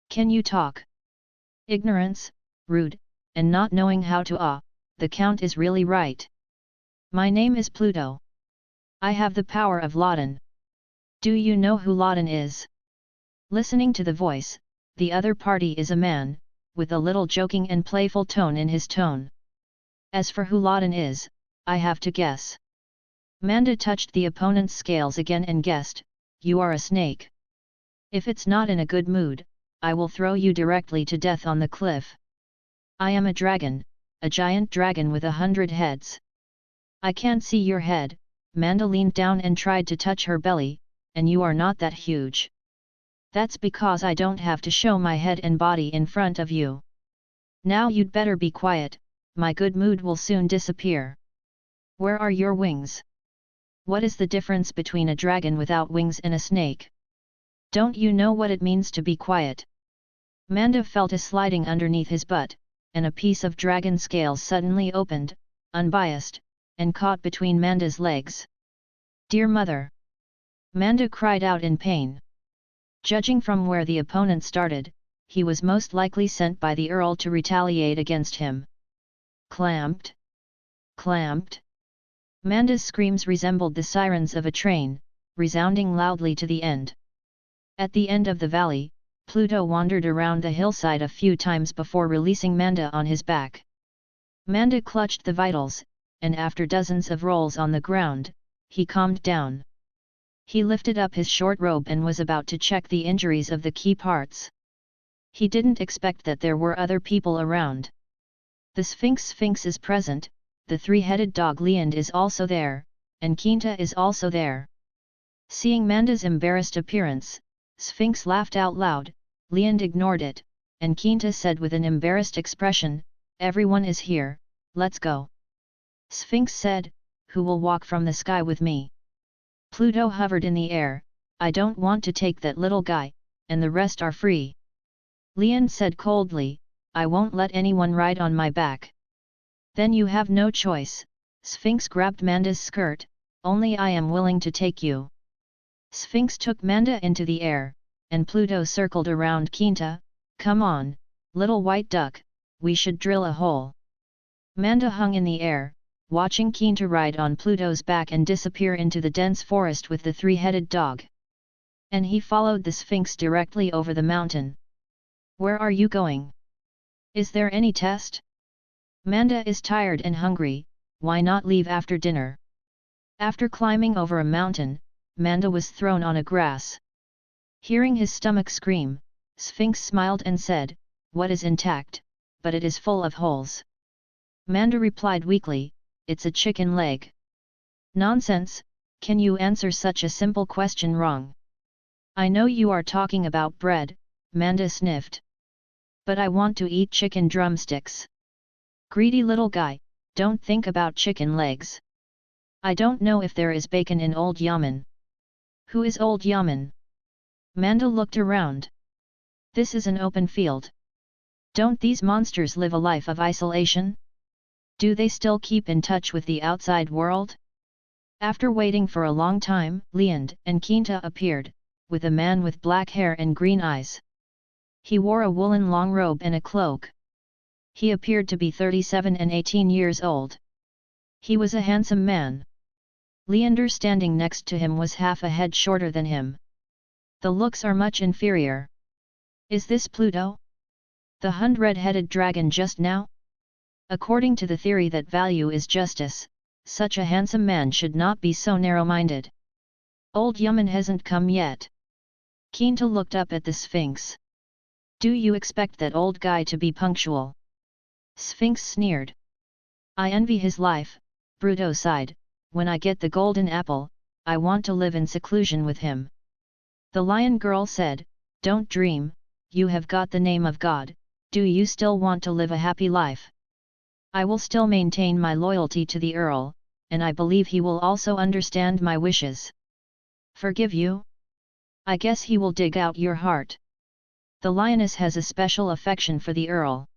Can you talk? Ignorance, rude, and not knowing how to the Count is really right. My name is Pluto. I have the power of Laden. Do you know who Laden is? Listening to the voice, the other party is a man, with a little joking and playful tone in his tone. As for who Laden is, I have to guess. Manda touched the opponent's scales again and guessed, you are a snake. If it's not in a good mood, I will throw you directly to death on the cliff. I am a dragon, a giant dragon with 100 heads. I can't see your head. Manda leaned down and tried to touch her belly, and you are not that huge. That's because I don't have to show my head and body in front of you. Now you'd better be quiet, my good mood will soon disappear. Where are your wings? What is the difference between a dragon without wings and a snake? Don't you know what it means to be quiet? Manda felt a sliding underneath his butt, and a piece of dragon scale suddenly opened, unbiased, and caught between Manda's legs. Dear mother! Manda cried out in pain. Judging from where the opponent started, he was most likely sent by the Earl to retaliate against him. Clamped! Clamped! Manda's screams resembled the sirens of a train, resounding loudly to the end. At the end of the valley, Pluto wandered around the hillside a few times before releasing Manda on his back. Manda clutched the vitals, and after dozens of rolls on the ground, he calmed down. He lifted up his short robe and was about to check the injuries of the key parts. He didn't expect that there were other people around. The Sphinx is present, the three-headed dog Leand is also there, and Quinta is also there. Seeing Manda's embarrassed appearance, Sphinx laughed out loud, Leand ignored it, and Quinta said with an embarrassed expression, "Everyone is here, let's go." Sphinx said, "Who will walk from the sky with me?" Pluto hovered in the air, "I don't want to take that little guy, and the rest are free." Leand said coldly, "I won't let anyone ride on my back." "Then you have no choice." Sphinx grabbed Manda's skirt, "Only I am willing to take you." Sphinx took Manda into the air, and Pluto circled around Quinta, "Come on, little white duck, we should drill a hole." Manda hung in the air, watching Quinta ride on Pluto's back and disappear into the dense forest with the three-headed dog. And he followed the Sphinx directly over the mountain. "Where are you going? Is there any test?" "Manda is tired and hungry, why not leave after dinner?" After climbing over a mountain, Manda was thrown on a grass. Hearing his stomach scream, Sphinx smiled and said, "What is intact, but it is full of holes?" Manda replied weakly, "It's a chicken leg." "Nonsense, can you answer such a simple question wrong?" "I know you are talking about bread," Manda sniffed. "But I want to eat chicken drumsticks." "Greedy little guy, don't think about chicken legs." "I don't know if there is bacon in Old Yaman." "Who is Old Yaman?" Manda looked around. "This is an open field. Don't these monsters live a life of isolation? Do they still keep in touch with the outside world?" After waiting for a long time, Leand and Quinta appeared, with a man with black hair and green eyes. He wore a woolen long robe and a cloak. He appeared to be 37 and 18 years old. He was a handsome man. Leander standing next to him was half a head shorter than him. The looks are much inferior. "Is this Pluto? The hundred-headed dragon just now?" According to the theory that value is justice, such a handsome man should not be so narrow-minded. "Old Yaman hasn't come yet." Quinta looked up at the Sphinx. "Do you expect that old guy to be punctual?" Sphinx sneered. "I envy his life," Bruto sighed, "when I get the golden apple, I want to live in seclusion with him." The lion girl said, "Don't dream, you have got the name of God, do you still want to live a happy life?" "I will still maintain my loyalty to the Earl, and I believe he will also understand my wishes." "Forgive you? I guess he will dig out your heart." The lioness has a special affection for the Earl.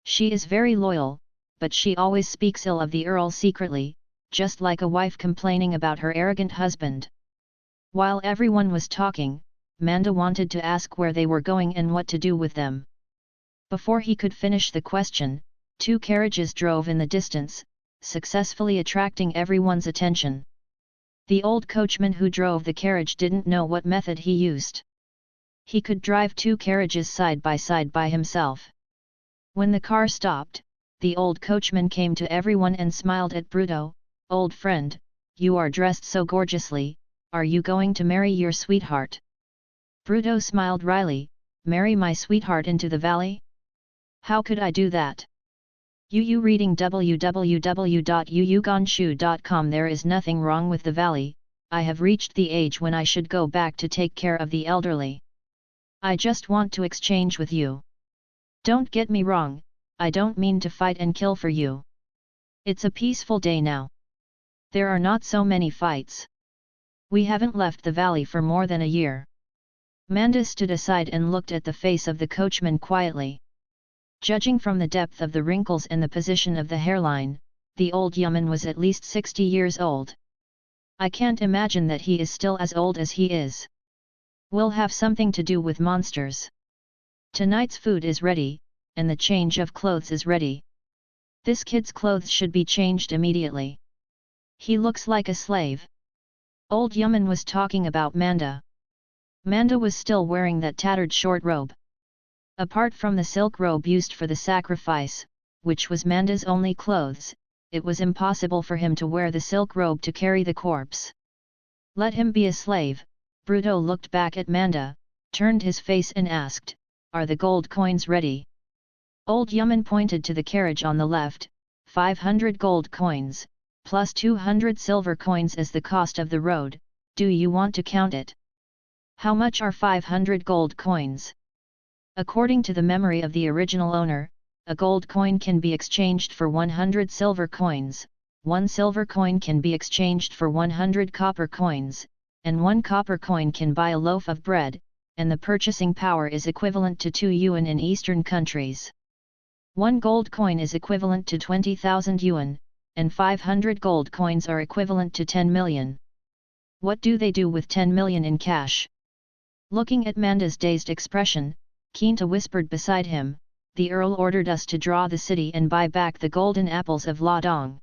She is very loyal, but she always speaks ill of the Earl secretly, just like a wife complaining about her arrogant husband. While everyone was talking, Manda wanted to ask where they were going and what to do with them. Before he could finish the question, 2 carriages drove in the distance, successfully attracting everyone's attention. The old coachman who drove the carriage didn't know what method he used. He could drive 2 carriages side by himself. When the car stopped, the old coachman came to everyone and smiled at Bruto, "Old friend, you are dressed so gorgeously, are you going to marry your sweetheart?" Bruto smiled wryly, Marry my sweetheart into the valley? How could I do that? Yu reading www.yuyuganshu.com. There is nothing wrong with the valley. I have reached the age when I should go back to take care of the elderly. I just want to exchange with you. Don't get me wrong, I don't mean to fight and kill for you. It's a peaceful day now. There are not so many fights. We haven't left the valley for more than a year. Manda stood aside and looked at the face of the coachman quietly. Judging from the depth of the wrinkles and the position of the hairline, the old yeoman was at least 60 years old. I can't imagine that he is still as old as he is. Will have something to do with monsters. Tonight's food is ready, and the change of clothes is ready. This kid's clothes should be changed immediately. He looks like a slave. Old yeoman was talking about Manda. Manda was still wearing that tattered short robe. Apart from the silk robe used for the sacrifice, which was Manda's only clothes, it was impossible for him to wear the silk robe to carry the corpse. Let him be a slave. Bruto looked back at Manda, turned his face and asked, "Are the gold coins ready?" Old yeoman pointed to the carriage on the left, 500 gold coins, plus 200 silver coins as the cost of the road. Do you want to count it? How much are 500 gold coins? According to the memory of the original owner, a gold coin can be exchanged for 100 silver coins, 1 silver coin can be exchanged for 100 copper coins, and 1 copper coin can buy a loaf of bread, and the purchasing power is equivalent to 2 yuan in Eastern countries. 1 gold coin is equivalent to 20,000 yuan, and 500 gold coins are equivalent to 10 million. What do they do with 10 million in cash? Looking at Manda's dazed expression, Kinta whispered beside him, "The Earl ordered us to draw the city and buy back the golden apples of Ladong.